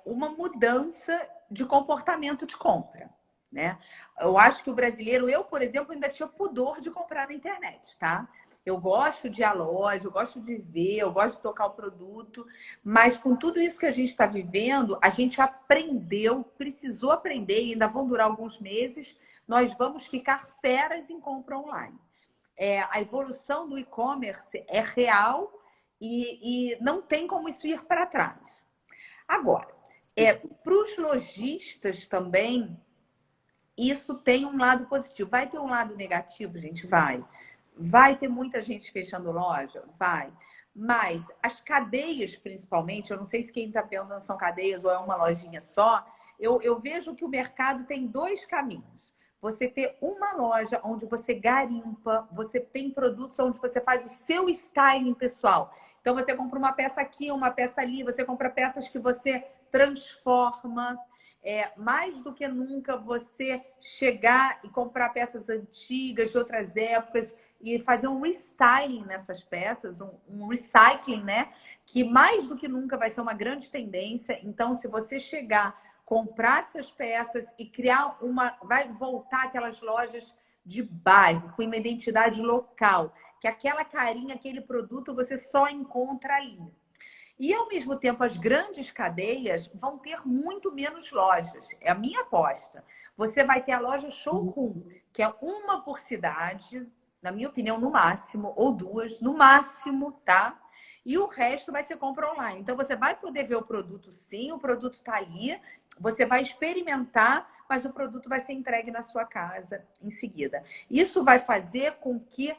uma mudança de comportamento de compra, né? Eu acho que o brasileiro, eu, por exemplo, ainda tinha pudor de comprar na internet, tá? Eu gosto de ir à loja, eu gosto de ver, eu gosto de tocar o produto, mas com tudo isso que a gente está vivendo, a gente aprendeu, precisou aprender, e ainda vão durar alguns meses, nós vamos ficar feras em compra online. A evolução do e-commerce é real e não tem como isso ir para trás. Agora, para os lojistas também, isso tem um lado positivo. Vai ter um lado negativo, gente? Vai. Vai ter muita gente fechando loja? Vai. Mas as cadeias, principalmente, eu não sei se quem está perguntando são cadeias ou é uma lojinha só, eu vejo que o mercado tem dois caminhos. Você ter uma loja onde você garimpa, você tem produtos onde você faz o seu styling pessoal. Então, você compra uma peça aqui, uma peça ali, você compra peças que você transforma. Mais do que nunca você chegar e comprar peças antigas de outras épocas e fazer um restyling nessas peças, um recycling, né? Que mais do que nunca vai ser uma grande tendência. Então, se você chegar, comprar essas peças e criar vai voltar aquelas lojas de bairro, com uma identidade local, que aquela carinha, aquele produto você só encontra ali. E, ao mesmo tempo, as grandes cadeias vão ter muito menos lojas. É a minha aposta. Você vai ter a loja showroom, que é uma por cidade, na minha opinião, no máximo, ou duas, no máximo, tá? E o resto vai ser compra online. Então, você vai poder ver o produto sim, o produto está ali, você vai experimentar, mas o produto vai ser entregue na sua casa em seguida. Isso vai fazer com que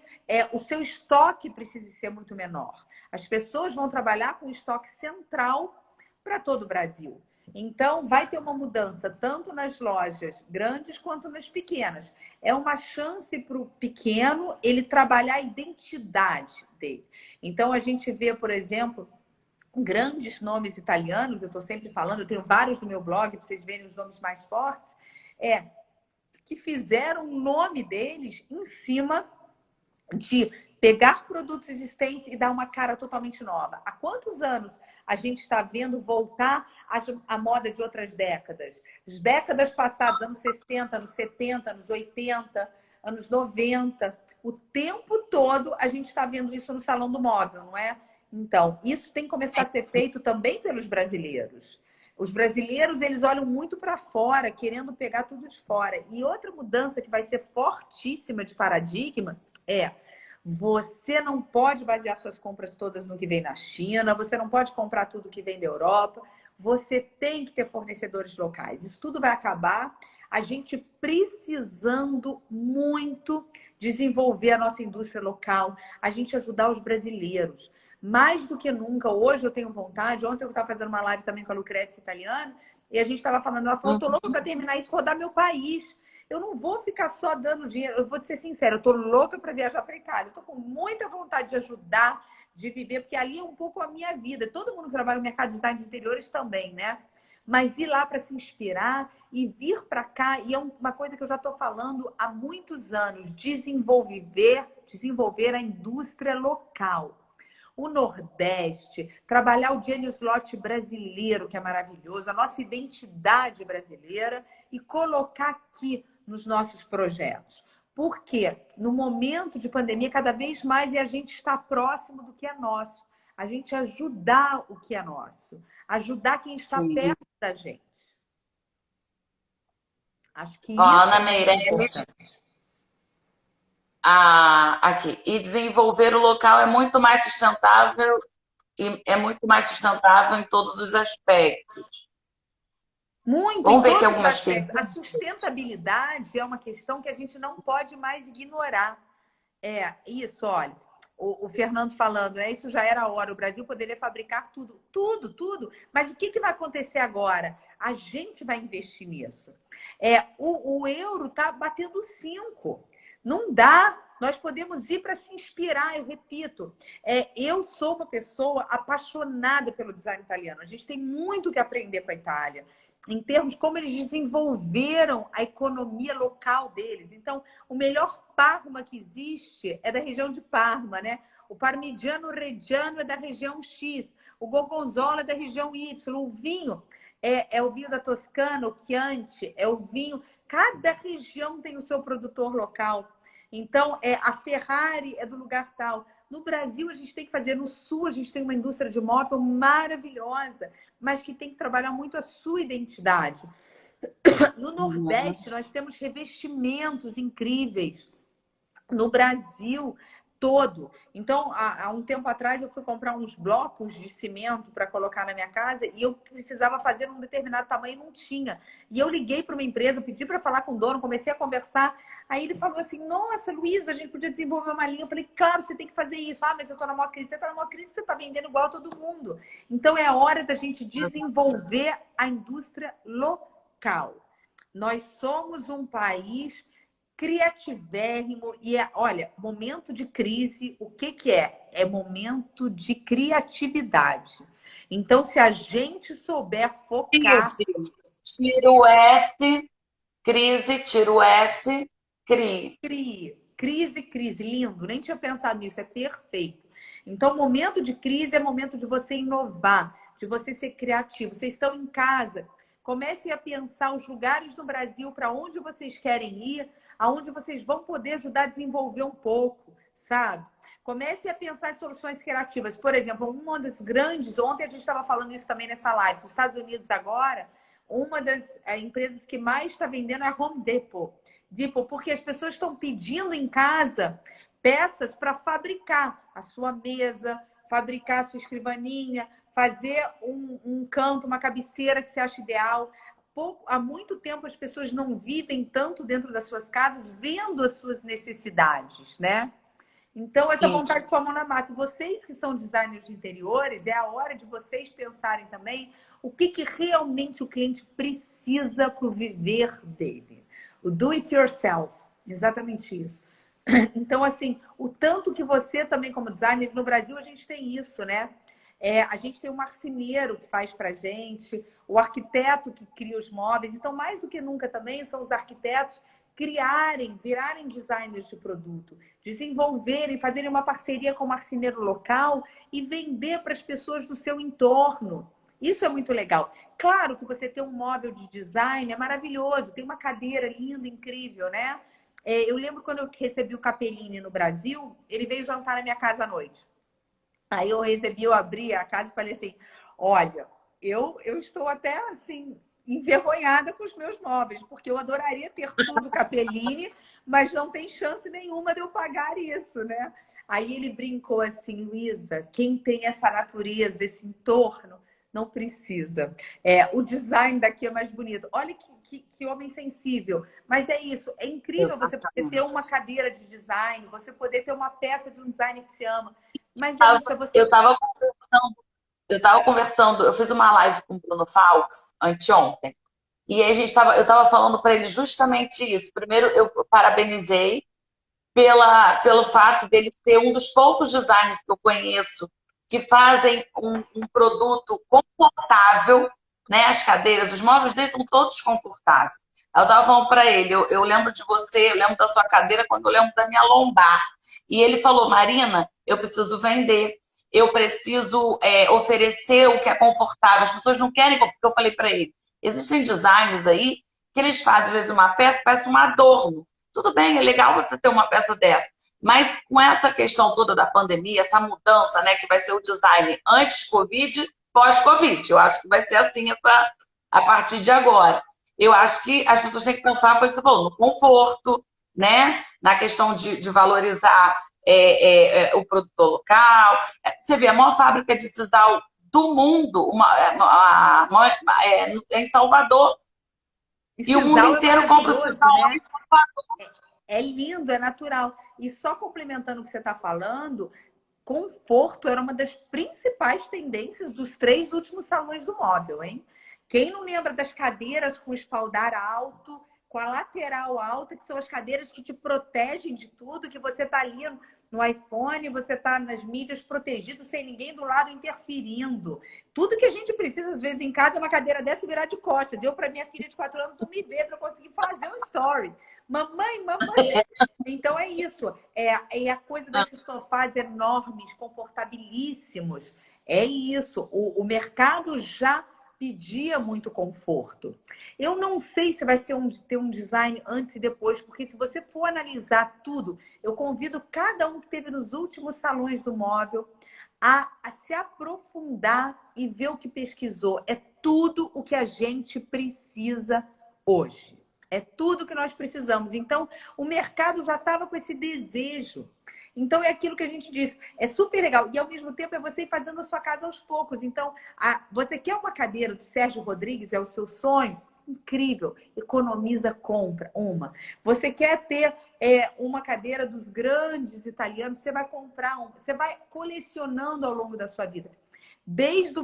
o seu estoque precise ser muito menor. As pessoas vão trabalhar com estoque central para todo o Brasil. Então, vai ter uma mudança tanto nas lojas grandes quanto nas pequenas. É uma chance para o pequeno ele trabalhar a identidade dele. Então, a gente vê, por exemplo, grandes nomes italianos, eu estou sempre falando, eu tenho vários no meu blog, para vocês verem os nomes mais fortes, que fizeram o nome deles em cima de pegar produtos existentes e dar uma cara totalmente nova. Há quantos anos a gente está vendo voltar a moda de outras décadas? As décadas passadas, anos 60, anos 70, anos 80, anos 90. O tempo todo a gente está vendo isso no Salão do Móvel, não é? Então, isso tem que começar a ser feito também pelos brasileiros. Os brasileiros, eles olham muito para fora, querendo pegar tudo de fora. E outra mudança que vai ser fortíssima de paradigma você não pode basear suas compras todas no que vem na China, você não pode comprar tudo que vem da Europa, você tem que ter fornecedores locais. Isso tudo vai acabar, a gente precisando muito desenvolver a nossa indústria local, a gente ajudar os brasileiros. Mais do que nunca, hoje eu tenho vontade, ontem eu estava fazendo uma live também com a Lucrezia Italiana, e a gente estava falando, ela falou, tô louca para terminar isso, rodar meu país. Eu não vou ficar só dando dinheiro. Eu vou te ser sincera, eu tô louca para viajar para Itália. Eu tô com muita vontade de ajudar, de viver, porque ali é um pouco a minha vida. Todo mundo que trabalha no mercado de design de interiores também, né? Mas ir lá para se inspirar e vir para cá, e é uma coisa que eu já estou falando há muitos anos, desenvolver a indústria local. O Nordeste, trabalhar o Genius Lot brasileiro, que é maravilhoso, a nossa identidade brasileira, e colocar aqui nos nossos projetos. Porque no momento de pandemia, cada vez mais a gente está próximo do que é nosso. a gente ajudar o que é nosso, ajudar quem está Sim. perto da gente. Acho que Ó, isso Ana é muito Meirelles, importante. aqui. E desenvolver o local é muito mais sustentável e é muito mais sustentável em todos os aspectos. Muito, em Vamos ver aqui todos os algumas aspectos. A perguntas. sustentabilidade é uma questão que a gente não pode mais ignorar. É, isso, olha, o Fernando falando, né? Isso já era a hora. O Brasil poderia fabricar tudo, tudo, tudo. Mas o que vai acontecer agora? A gente vai investir nisso. O euro está batendo 5. Não dá. Nós podemos ir para se inspirar, eu repito. Eu sou uma pessoa apaixonada pelo design italiano. A gente tem muito que aprender com a Itália em termos como eles desenvolveram a economia local deles. Então, o melhor Parma que existe é da região de Parma, né? O Parmigiano Reggiano é da região X, o Gorgonzola é da região Y, o vinho é o vinho da Toscana, o Chianti é o vinho. Cada região tem o seu produtor local. Então, a Ferrari é do lugar tal. No Brasil, a gente tem que fazer. No Sul, a gente tem uma indústria de móvel maravilhosa, mas que tem que trabalhar muito a sua identidade. No Uhum. Nordeste, nós temos revestimentos incríveis. No Brasil todo. Então, há um tempo atrás, eu fui comprar uns blocos de cimento para colocar na minha casa e eu precisava fazer um determinado tamanho e não tinha. E eu liguei para uma empresa, pedi para falar com o dono, comecei a conversar. Aí ele falou assim: Nossa, Luísa, a gente podia desenvolver uma linha. Eu falei: Claro, você tem que fazer isso. Ah, mas eu estou na maior crise. Você está na maior crise, você está vendendo igual a todo mundo. Então, é a hora da gente desenvolver a indústria local. Nós somos um país criativérrimo e olha, momento de crise, o que é? É momento de criatividade. Então, se a gente souber focar, Crise. Tiro o S, crise, tiro o S, crie. crie. Crise, lindo, nem tinha pensado nisso, é perfeito. Então, momento de crise é momento de você inovar, de você ser criativo. Vocês estão em casa, comecem a pensar os lugares no Brasil para onde vocês querem ir, aonde vocês vão poder ajudar a desenvolver um pouco, sabe? Comece a pensar em soluções criativas. Por exemplo, uma das grandes, ontem a gente estava falando isso também nessa live, nos Estados Unidos agora, uma das empresas que mais está vendendo é a Home Depot. Porque as pessoas estão pedindo em casa peças para fabricar a sua mesa, fabricar a sua escrivaninha, fazer um canto, uma cabeceira que você acha ideal. Há muito tempo as pessoas não vivem tanto dentro das suas casas vendo as suas necessidades, né? Então, essa vontade de pôr a mão na massa. Vocês que são designers de interiores, é a hora de vocês pensarem também o que realmente o cliente precisa para o viver dele. O do it yourself. Exatamente isso. Então, assim, o tanto que você também, como designer, no Brasil a gente tem isso, né? A gente tem o marceneiro que faz pra gente, o arquiteto que cria os móveis. Então, mais do que nunca também, são os arquitetos virarem designers de produto, desenvolverem, fazerem uma parceria com o marceneiro local e vender para as pessoas do seu entorno. Isso é muito legal. Claro que você ter um móvel de design é maravilhoso, tem uma cadeira linda, incrível, né? Eu lembro quando eu recebi o Capellini no Brasil, ele veio jantar na minha casa à noite. Aí eu abri a casa e falei assim, olha, eu estou até assim, envergonhada com os meus móveis, porque eu adoraria ter tudo Capellini, mas não tem chance nenhuma de eu pagar isso, né? Aí ele brincou assim, Luísa, quem tem essa natureza, esse entorno, não precisa. O design daqui é mais bonito. Olha que homem sensível. Mas é isso, é incrível você poder ter uma Exatamente. cadeira de design, você poder ter uma peça de um designer que se ama. Mas é isso, é você. Eu estava conversando, eu fiz uma live com o Bruno Falks anteontem. E aí eu estava falando para ele justamente isso. Primeiro, eu parabenizei pelo fato dele ser um dos poucos designers que eu conheço que fazem um produto confortável, né? As cadeiras, os móveis dele são todos confortáveis. Eu estava falando para ele, eu lembro de você, eu lembro da sua cadeira quando eu lembro da minha lombar. E ele falou, Marina, eu preciso vender, eu preciso oferecer o que é confortável. As pessoas não querem, porque eu falei para ele, existem designers aí que eles fazem, às vezes, uma peça, parece um adorno. Tudo bem, é legal você ter uma peça dessa, Mas com essa questão toda da pandemia, essa mudança, né, que vai ser o design antes Covid, pós-Covid. Eu acho que vai ser assim a partir de agora. Eu acho que as pessoas têm que pensar, foi o que você falou, no conforto, né? Na questão de valorizar o produtor local. Você vê, a maior fábrica de sisal do mundo, em Salvador, E e o mundo sisal é inteiro compra o maravilhoso, sisal né? em Salvador. É lindo, é natural. E só complementando o que você está falando, conforto era uma das principais tendências dos 3 últimos salões do móvel, hein? Quem não lembra das cadeiras com espaldar alto, com a lateral alta, que são as cadeiras que te protegem de tudo, que você tá ali no iPhone, você tá nas mídias protegido, sem ninguém do lado interferindo. Tudo que a gente precisa, às vezes, em casa, é uma cadeira dessa e virar de costas. Eu, para minha filha de 4 anos, não me ver para conseguir fazer um story. Mamãe, mamãe. Então é isso. É a coisa desses sofás enormes, confortabilíssimos. É isso. O mercado já pedia muito conforto. Eu não sei se vai ser ter um design antes e depois, porque se você for analisar tudo, eu convido cada um que teve nos últimos salões do móvel a se aprofundar e ver o que pesquisou. É tudo o que a gente precisa hoje. É tudo que nós precisamos. Então, o mercado já estava com esse desejo. Então, é aquilo que a gente disse. É super legal. E, ao mesmo tempo, é você ir fazendo a sua casa aos poucos. Então, você quer uma cadeira do Sérgio Rodrigues? É o seu sonho? Incrível. Economiza, compra uma. Você quer ter uma cadeira dos grandes italianos? Você vai comprar uma. Você vai colecionando ao longo da sua vida. Desde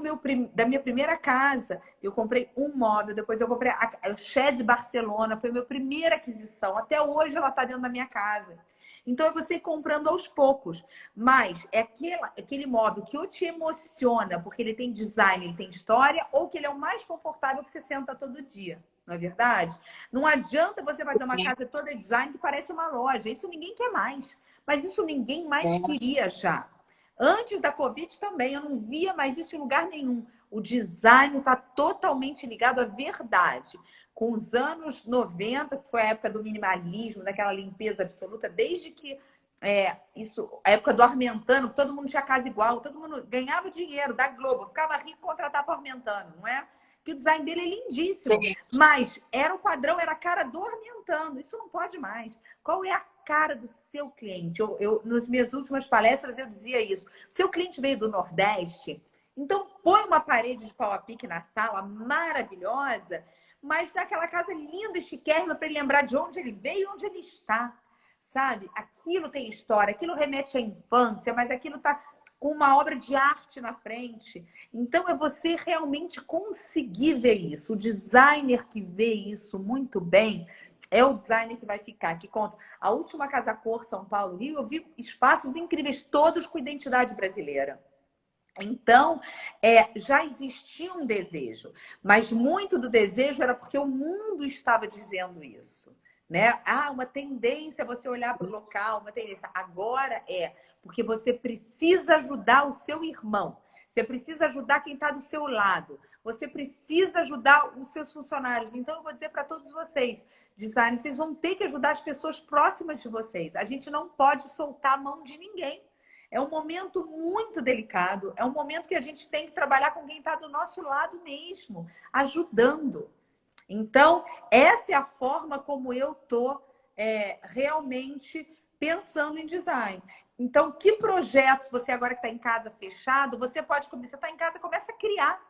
da minha primeira casa, eu comprei um móvel, depois eu comprei a Chese Barcelona, foi a minha primeira aquisição. Até hoje ela está dentro da minha casa. Então é você ir comprando aos poucos. Mas é aquele móvel que ou te emociona, porque ele tem design, ele tem história, ou que ele é o mais confortável que você senta todo dia. Não é verdade? Não adianta você fazer uma casa toda design que parece uma loja. Isso ninguém quer mais. Mas isso ninguém mais queria já. Antes da Covid também, eu não via mais isso em lugar nenhum. O design está totalmente ligado à verdade. Com os anos 90, que foi a época do minimalismo, daquela limpeza absoluta, desde que a época do Armentano, que todo mundo tinha casa igual, todo mundo ganhava dinheiro da Globo, ficava rico, contratava o Armentano, não é? Que o design dele é lindíssimo. Sim. Mas era o padrão, era a cara do Armentano. Isso não pode mais. Qual é a cara do seu cliente? Nas minhas últimas palestras, eu dizia isso. Seu cliente veio do Nordeste, então põe uma parede de pau a pique na sala, maravilhosa, mas daquela casa linda e chiquérrima para ele lembrar de onde ele veio e onde ele está. Sabe? Aquilo tem história, aquilo remete à infância, mas aquilo está com uma obra de arte na frente. Então, é você realmente conseguir ver isso. O designer que vê isso muito bem é o designer que vai ficar. Que conta. A última Casa Cor São Paulo Rio, eu vi espaços incríveis, todos com identidade brasileira. Então, já existia um desejo, mas muito do desejo era porque o mundo estava dizendo isso. Né? Uma tendência é você olhar para o local, uma tendência. Agora porque você precisa ajudar o seu irmão, você precisa ajudar quem está do seu lado, você precisa ajudar os seus funcionários. Então, eu vou dizer para todos vocês, designers, vocês vão ter que ajudar as pessoas próximas de vocês. A gente não pode soltar a mão de ninguém. É um momento muito delicado, é um momento que a gente tem que trabalhar com quem está do nosso lado mesmo, ajudando. Então, essa é a forma como eu estou realmente pensando em design. Então, que projetos você agora que está em casa fechado, você pode começar, você está em casa, começa a criar.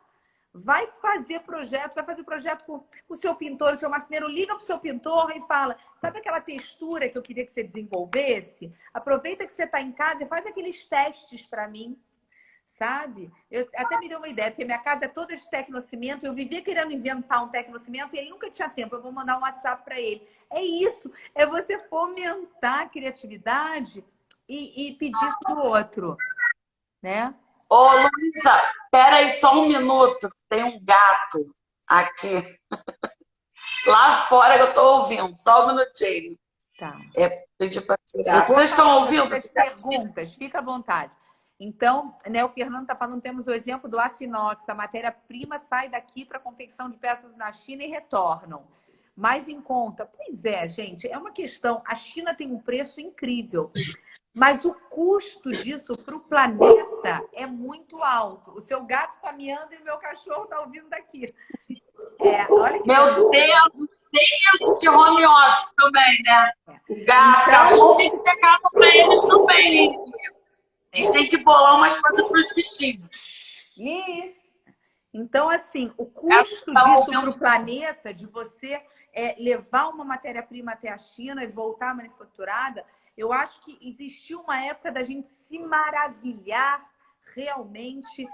Vai fazer projeto com o seu pintor, o seu marceneiro, liga para o seu pintor e fala, sabe aquela textura que eu queria que você desenvolvesse? Aproveita que você está em casa e faz aqueles testes para mim. Sabe? Eu até me deu uma ideia, porque minha casa é toda de tecnocimento, eu vivia querendo inventar um tecnocimento e ele nunca tinha tempo, eu vou mandar um WhatsApp para ele. É isso, é você fomentar a criatividade e pedir isso do outro, né? Ô, Luísa, espera aí só um minuto, que tem um gato aqui. Lá fora que eu tô ouvindo, só um minutinho. Tá. Pedi para Eu tirar. vou Vocês estão falando aqui ouvindo? das perguntas, fica à vontade. Então, né, o Fernando está falando, temos o exemplo do aço inox, a matéria-prima sai daqui para confecção de peças na China e retornam. mais em conta. Pois é, gente, é uma questão. A China tem um preço incrível, mas o custo disso para o planeta é muito alto. O seu gato está miando e o meu cachorro está ouvindo daqui. Olha que Meu Deus, tem isso de home office também, né? O gato, o cachorro tem que ter casa para eles também. Eles têm que bolar umas coisas para os bichinhos. Isso. Então, assim, o custo disso para o planeta, de você levar uma matéria-prima até a China e voltar manufaturada, eu acho que existiu uma época da gente se maravilhar realmente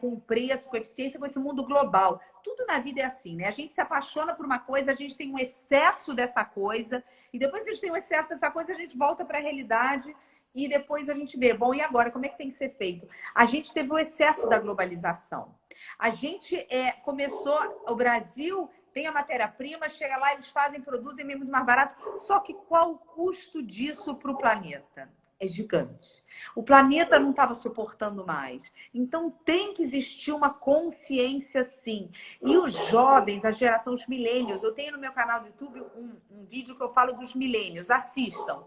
com preço, com eficiência, com esse mundo global. Tudo na vida é assim, né? A gente se apaixona por uma coisa, a gente tem um excesso dessa coisa, e depois que a gente tem um excesso dessa coisa, a gente volta para a realidade e depois a gente vê, bom, e agora? Como é que tem que ser feito? A gente teve o excesso da globalização. A gente começou, o Brasil tem a matéria-prima, chega lá, eles fazem, produzem muito mais barato. Só que qual o custo disso para o planeta? É gigante. O planeta não estava suportando mais. Então tem que existir uma consciência, sim. E os jovens, a geração, os milênios, eu tenho no meu canal do YouTube um vídeo que eu falo dos milênios, assistam.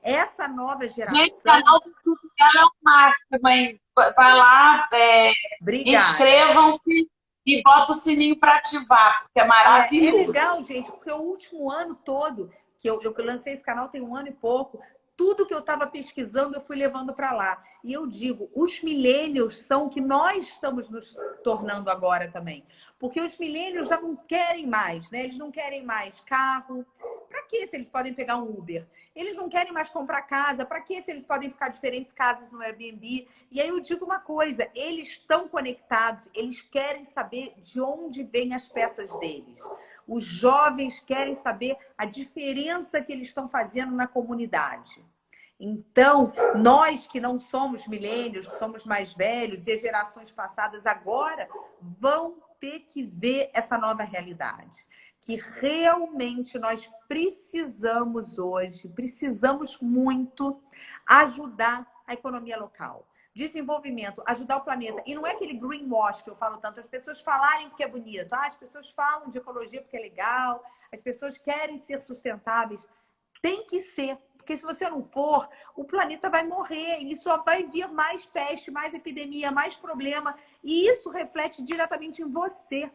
Essa nova geração... Gente, o canal do YouTube dela é o máximo, hein? Vai lá, inscrevam-se e bota o sininho para ativar, porque é maravilhoso. É legal, gente, porque o último ano todo, que eu lancei esse canal tem 1 ano e pouco, tudo que eu estava pesquisando eu fui levando para lá. E eu digo, os milênios são o que nós estamos nos tornando agora também. Porque os milênios já não querem mais, né? Eles não querem mais carro. Para que se eles podem pegar um Uber? Eles não querem mais comprar casa. Para que se eles podem ficar diferentes casas no Airbnb? E aí eu digo uma coisa, eles estão conectados, eles querem saber de onde vêm as peças deles. Os jovens querem saber a diferença que eles estão fazendo na comunidade. Então, nós que não somos milênios, somos mais velhos e as gerações passadas agora vão ter que ver essa nova realidade. Que realmente nós precisamos hoje, precisamos muito ajudar a economia local. Desenvolvimento, ajudar o planeta. E não é aquele greenwash que eu falo tanto, as pessoas falarem porque é bonito. As pessoas falam de ecologia porque é legal, as pessoas querem ser sustentáveis. Tem que ser, porque se você não for, o planeta vai morrer e só vai vir mais peste, mais epidemia, mais problema. E isso reflete diretamente em você.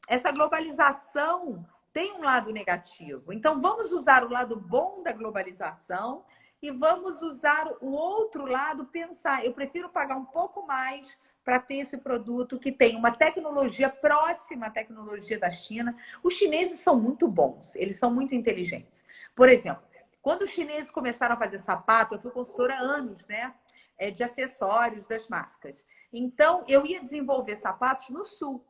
Essa globalização tem um lado negativo. Então, vamos usar o lado bom da globalização e vamos usar o outro lado, pensar. Eu prefiro pagar um pouco mais para ter esse produto que tem uma tecnologia próxima à tecnologia da China. Os chineses são muito bons, eles são muito inteligentes. Por exemplo, quando os chineses começaram a fazer sapato, eu fui consultora há anos, né? De acessórios das marcas. Então, eu ia desenvolver sapatos no Sul.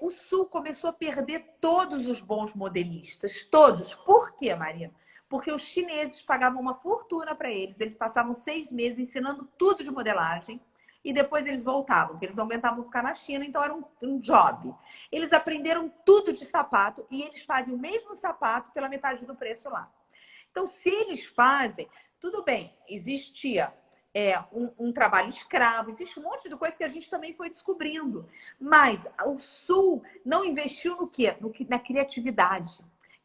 O Sul começou a perder todos os bons modelistas, todos. Por quê, Marina? Porque os chineses pagavam uma fortuna para eles, eles passavam 6 meses ensinando tudo de modelagem e depois eles voltavam, porque eles não aguentavam ficar na China, então era um job. Eles aprenderam tudo de sapato e eles fazem o mesmo sapato pela metade do preço lá. Então, se eles fazem, tudo bem, existia um trabalho escravo, existe um monte de coisa que a gente também foi descobrindo. Mas o Sul não investiu no quê? Na criatividade,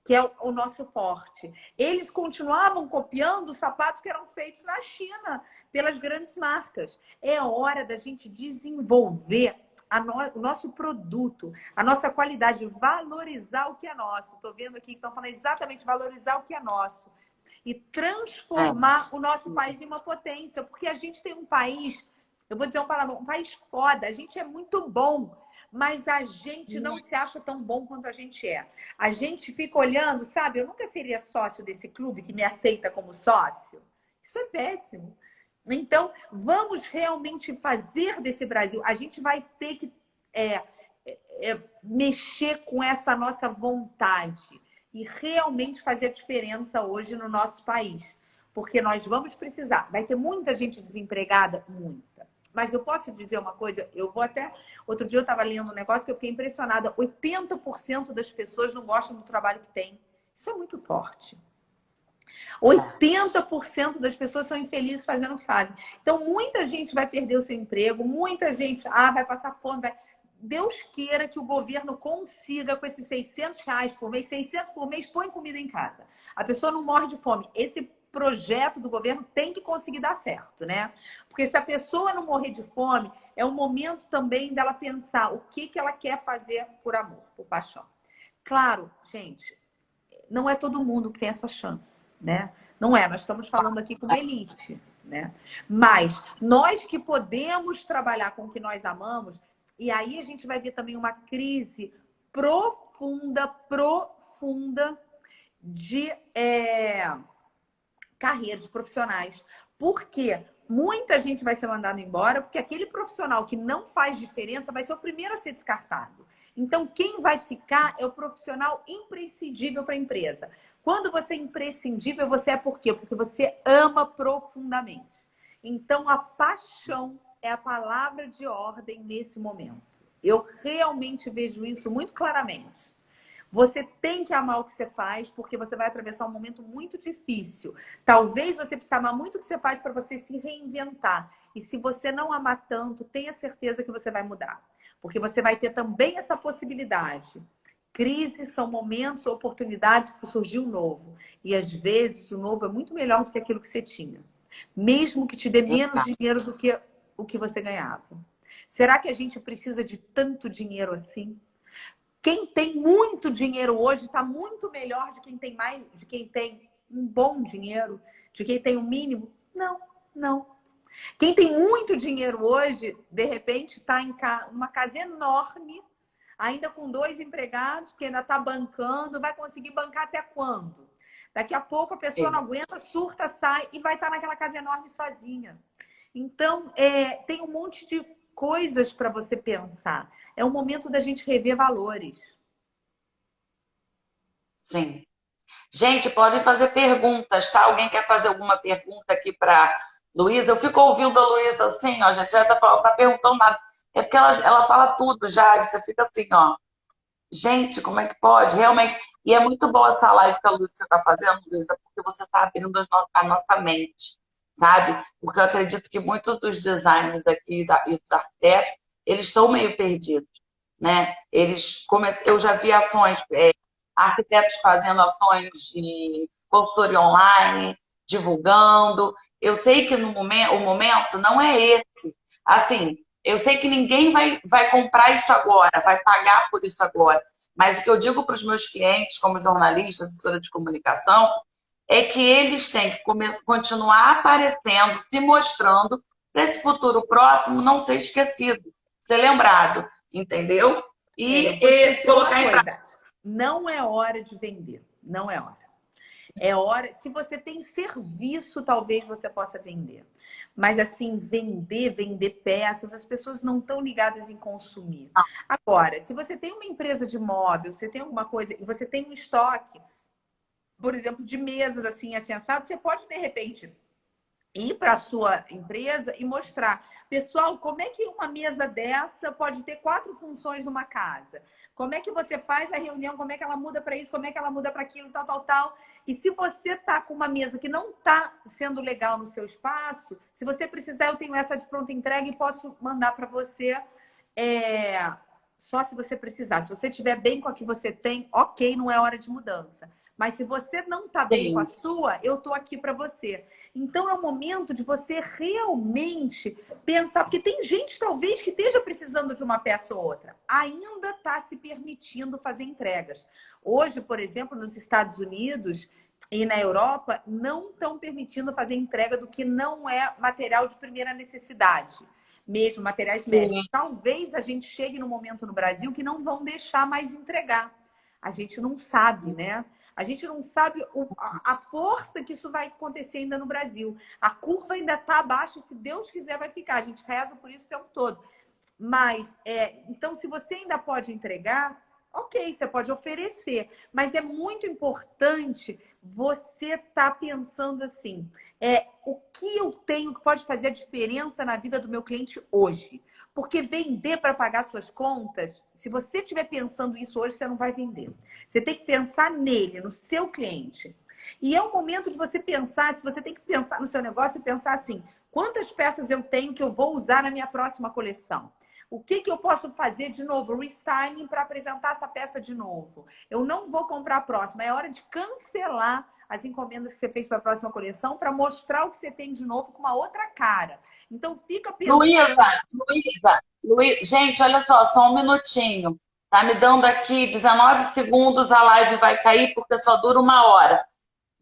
que é o nosso forte. Eles continuavam copiando os sapatos que eram feitos na China pelas grandes marcas. É hora da gente desenvolver o nosso produto, a nossa qualidade, valorizar o que é nosso. Estou vendo aqui que estão falando exatamente valorizar o que é nosso. E transformar o nosso país em uma potência. Porque a gente tem um país, eu vou dizer uma palavra, um país foda. A gente é muito bom, mas a gente não se acha tão bom quanto a gente é. A gente fica olhando, sabe? Eu nunca seria sócio desse clube que me aceita como sócio. Isso é péssimo. Então, vamos realmente fazer desse Brasil. A gente vai ter que mexer com essa nossa vontade e realmente fazer a diferença hoje no nosso país. Porque nós vamos precisar. Vai ter muita gente desempregada? Muita. Mas eu posso dizer uma coisa, eu vou até... Outro dia eu estava lendo um negócio que eu fiquei impressionada. 80% das pessoas não gostam do trabalho que tem. Isso é muito forte. 80% das pessoas são infelizes fazendo o que fazem. Então, muita gente vai perder o seu emprego, muita gente vai passar fome, Deus queira que o governo consiga, com esses R$ 600 por mês, 600 por mês, põe comida em casa. A pessoa não morre de fome. Esse projeto do governo tem que conseguir dar certo, né? Porque se a pessoa não morrer de fome, é o momento também dela pensar o que ela quer fazer por amor, por paixão. Claro, gente, não é todo mundo que tem essa chance, né? Não é, nós estamos falando aqui com uma elite, né? Mas nós que podemos trabalhar com o que nós amamos, e aí a gente vai ver também uma crise profunda de carreiras profissionais. Porque muita gente vai ser mandada embora, porque aquele profissional que não faz diferença vai ser o primeiro a ser descartado. Então, quem vai ficar é o profissional imprescindível para a empresa. Quando você é imprescindível, você é por quê? Porque você ama profundamente. Então, a paixão é a palavra de ordem nesse momento. Eu realmente vejo isso muito claramente. Você tem que amar o que você faz, porque você vai atravessar um momento muito difícil. Talvez você precise amar muito o que você faz para você se reinventar. E se você não amar tanto, tenha certeza que você vai mudar. Porque você vai ter também essa possibilidade. Crises são momentos, oportunidades para surgir o novo. E às vezes o novo é muito melhor do que aquilo que você tinha. Mesmo que te dê menos dinheiro do que o que você ganhava. Será que a gente precisa de tanto dinheiro assim? Quem tem muito dinheiro hoje está muito melhor de quem tem mais, de quem tem um bom dinheiro, de quem tem o mínimo? Não, não. Quem tem muito dinheiro hoje, de repente, está em uma casa enorme, ainda com 2 empregados, porque ainda está bancando, vai conseguir bancar até quando? Daqui a pouco a pessoa não aguenta, surta, sai e vai estar naquela casa enorme sozinha. Então, tem um monte de coisas para você pensar. É o momento da gente rever valores. Sim. Gente, podem fazer perguntas, tá? Alguém quer fazer alguma pergunta aqui para Luísa? Eu fico ouvindo a Luísa assim, ó, gente, já tá perguntando nada. É porque ela fala tudo já, você fica assim, ó. Gente, como é que pode? Realmente. E é muito boa essa live que a Luísa está fazendo, Luísa, porque você está abrindo a nossa mente, sabe? Porque eu acredito que muitos dos designers aqui e dos arquitetos, eles estão meio perdidos, né? Eu já vi ações, arquitetos fazendo ações de consultoria online, divulgando. Eu sei que o momento não é esse. Assim, eu sei que ninguém vai comprar isso agora, vai pagar por isso agora. Mas o que eu digo para os meus clientes, como jornalista, assessora de comunicação, é que eles têm que continuar aparecendo, se mostrando, para esse futuro próximo não ser esquecido, ser lembrado, entendeu? E colocar em prática. Não é hora de vender, não é hora. É hora, se você tem serviço, talvez você possa vender. Mas assim, vender peças, as pessoas não estão ligadas em consumir. Agora, se você tem uma empresa de móvel, você tem alguma coisa, e você tem um estoque, por exemplo, de mesas assim assado, você pode, de repente, ir para a sua empresa e mostrar. Pessoal, como é que uma mesa dessa pode ter 4 funções numa casa? Como é que você faz a reunião? Como é que ela muda para isso? Como é que ela muda para aquilo? Tal. E se você tá com uma mesa que não tá sendo legal no seu espaço, se você precisar, eu tenho essa de pronta entrega e posso mandar para você só se você precisar. Se você estiver bem com a que você tem, ok, não é hora de mudança. Mas se você não tá bem com a sua, eu tô aqui para você. Então é o momento de você realmente pensar, porque tem gente talvez que esteja precisando de uma peça ou outra, ainda está se permitindo fazer entregas. Hoje, por exemplo, nos Estados Unidos e na Europa, não estão permitindo fazer entrega do que não é material de primeira necessidade, mesmo materiais médicos. Talvez a gente chegue no momento no Brasil que não vão deixar mais entregar. A gente não sabe, né? A gente não sabe a força que isso vai acontecer ainda no Brasil. A curva ainda está abaixo e, se Deus quiser, vai ficar. A gente reza por isso o tempo todo. Mas, então, se você ainda pode entregar, ok, você pode oferecer. Mas é muito importante você estar pensando assim, o que eu tenho que pode fazer a diferença na vida do meu cliente hoje? Porque vender para pagar suas contas, se você estiver pensando isso hoje, você não vai vender. Você tem que pensar nele, no seu cliente. E é o momento de você pensar, se você tem que pensar no seu negócio e pensar assim, quantas peças eu tenho que eu vou usar na minha próxima coleção? O que eu posso fazer de novo? Restyling para apresentar essa peça de novo. Eu não vou comprar a próxima. É hora de cancelar as encomendas que você fez para a próxima coleção para mostrar o que você tem de novo com uma outra cara. Então, fica pensando... Luísa, gente, olha só um minutinho. Tá me dando aqui 19 segundos, a live vai cair porque só dura 1 hora.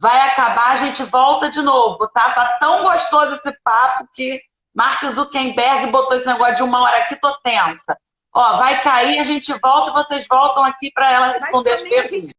Vai acabar, a gente volta de novo, tá? Tá tão gostoso esse papo que Mark Zuckerberg botou esse negócio de 1 hora aqui, tô tensa. Ó, vai cair, a gente volta e vocês voltam aqui para ela responder as perguntas.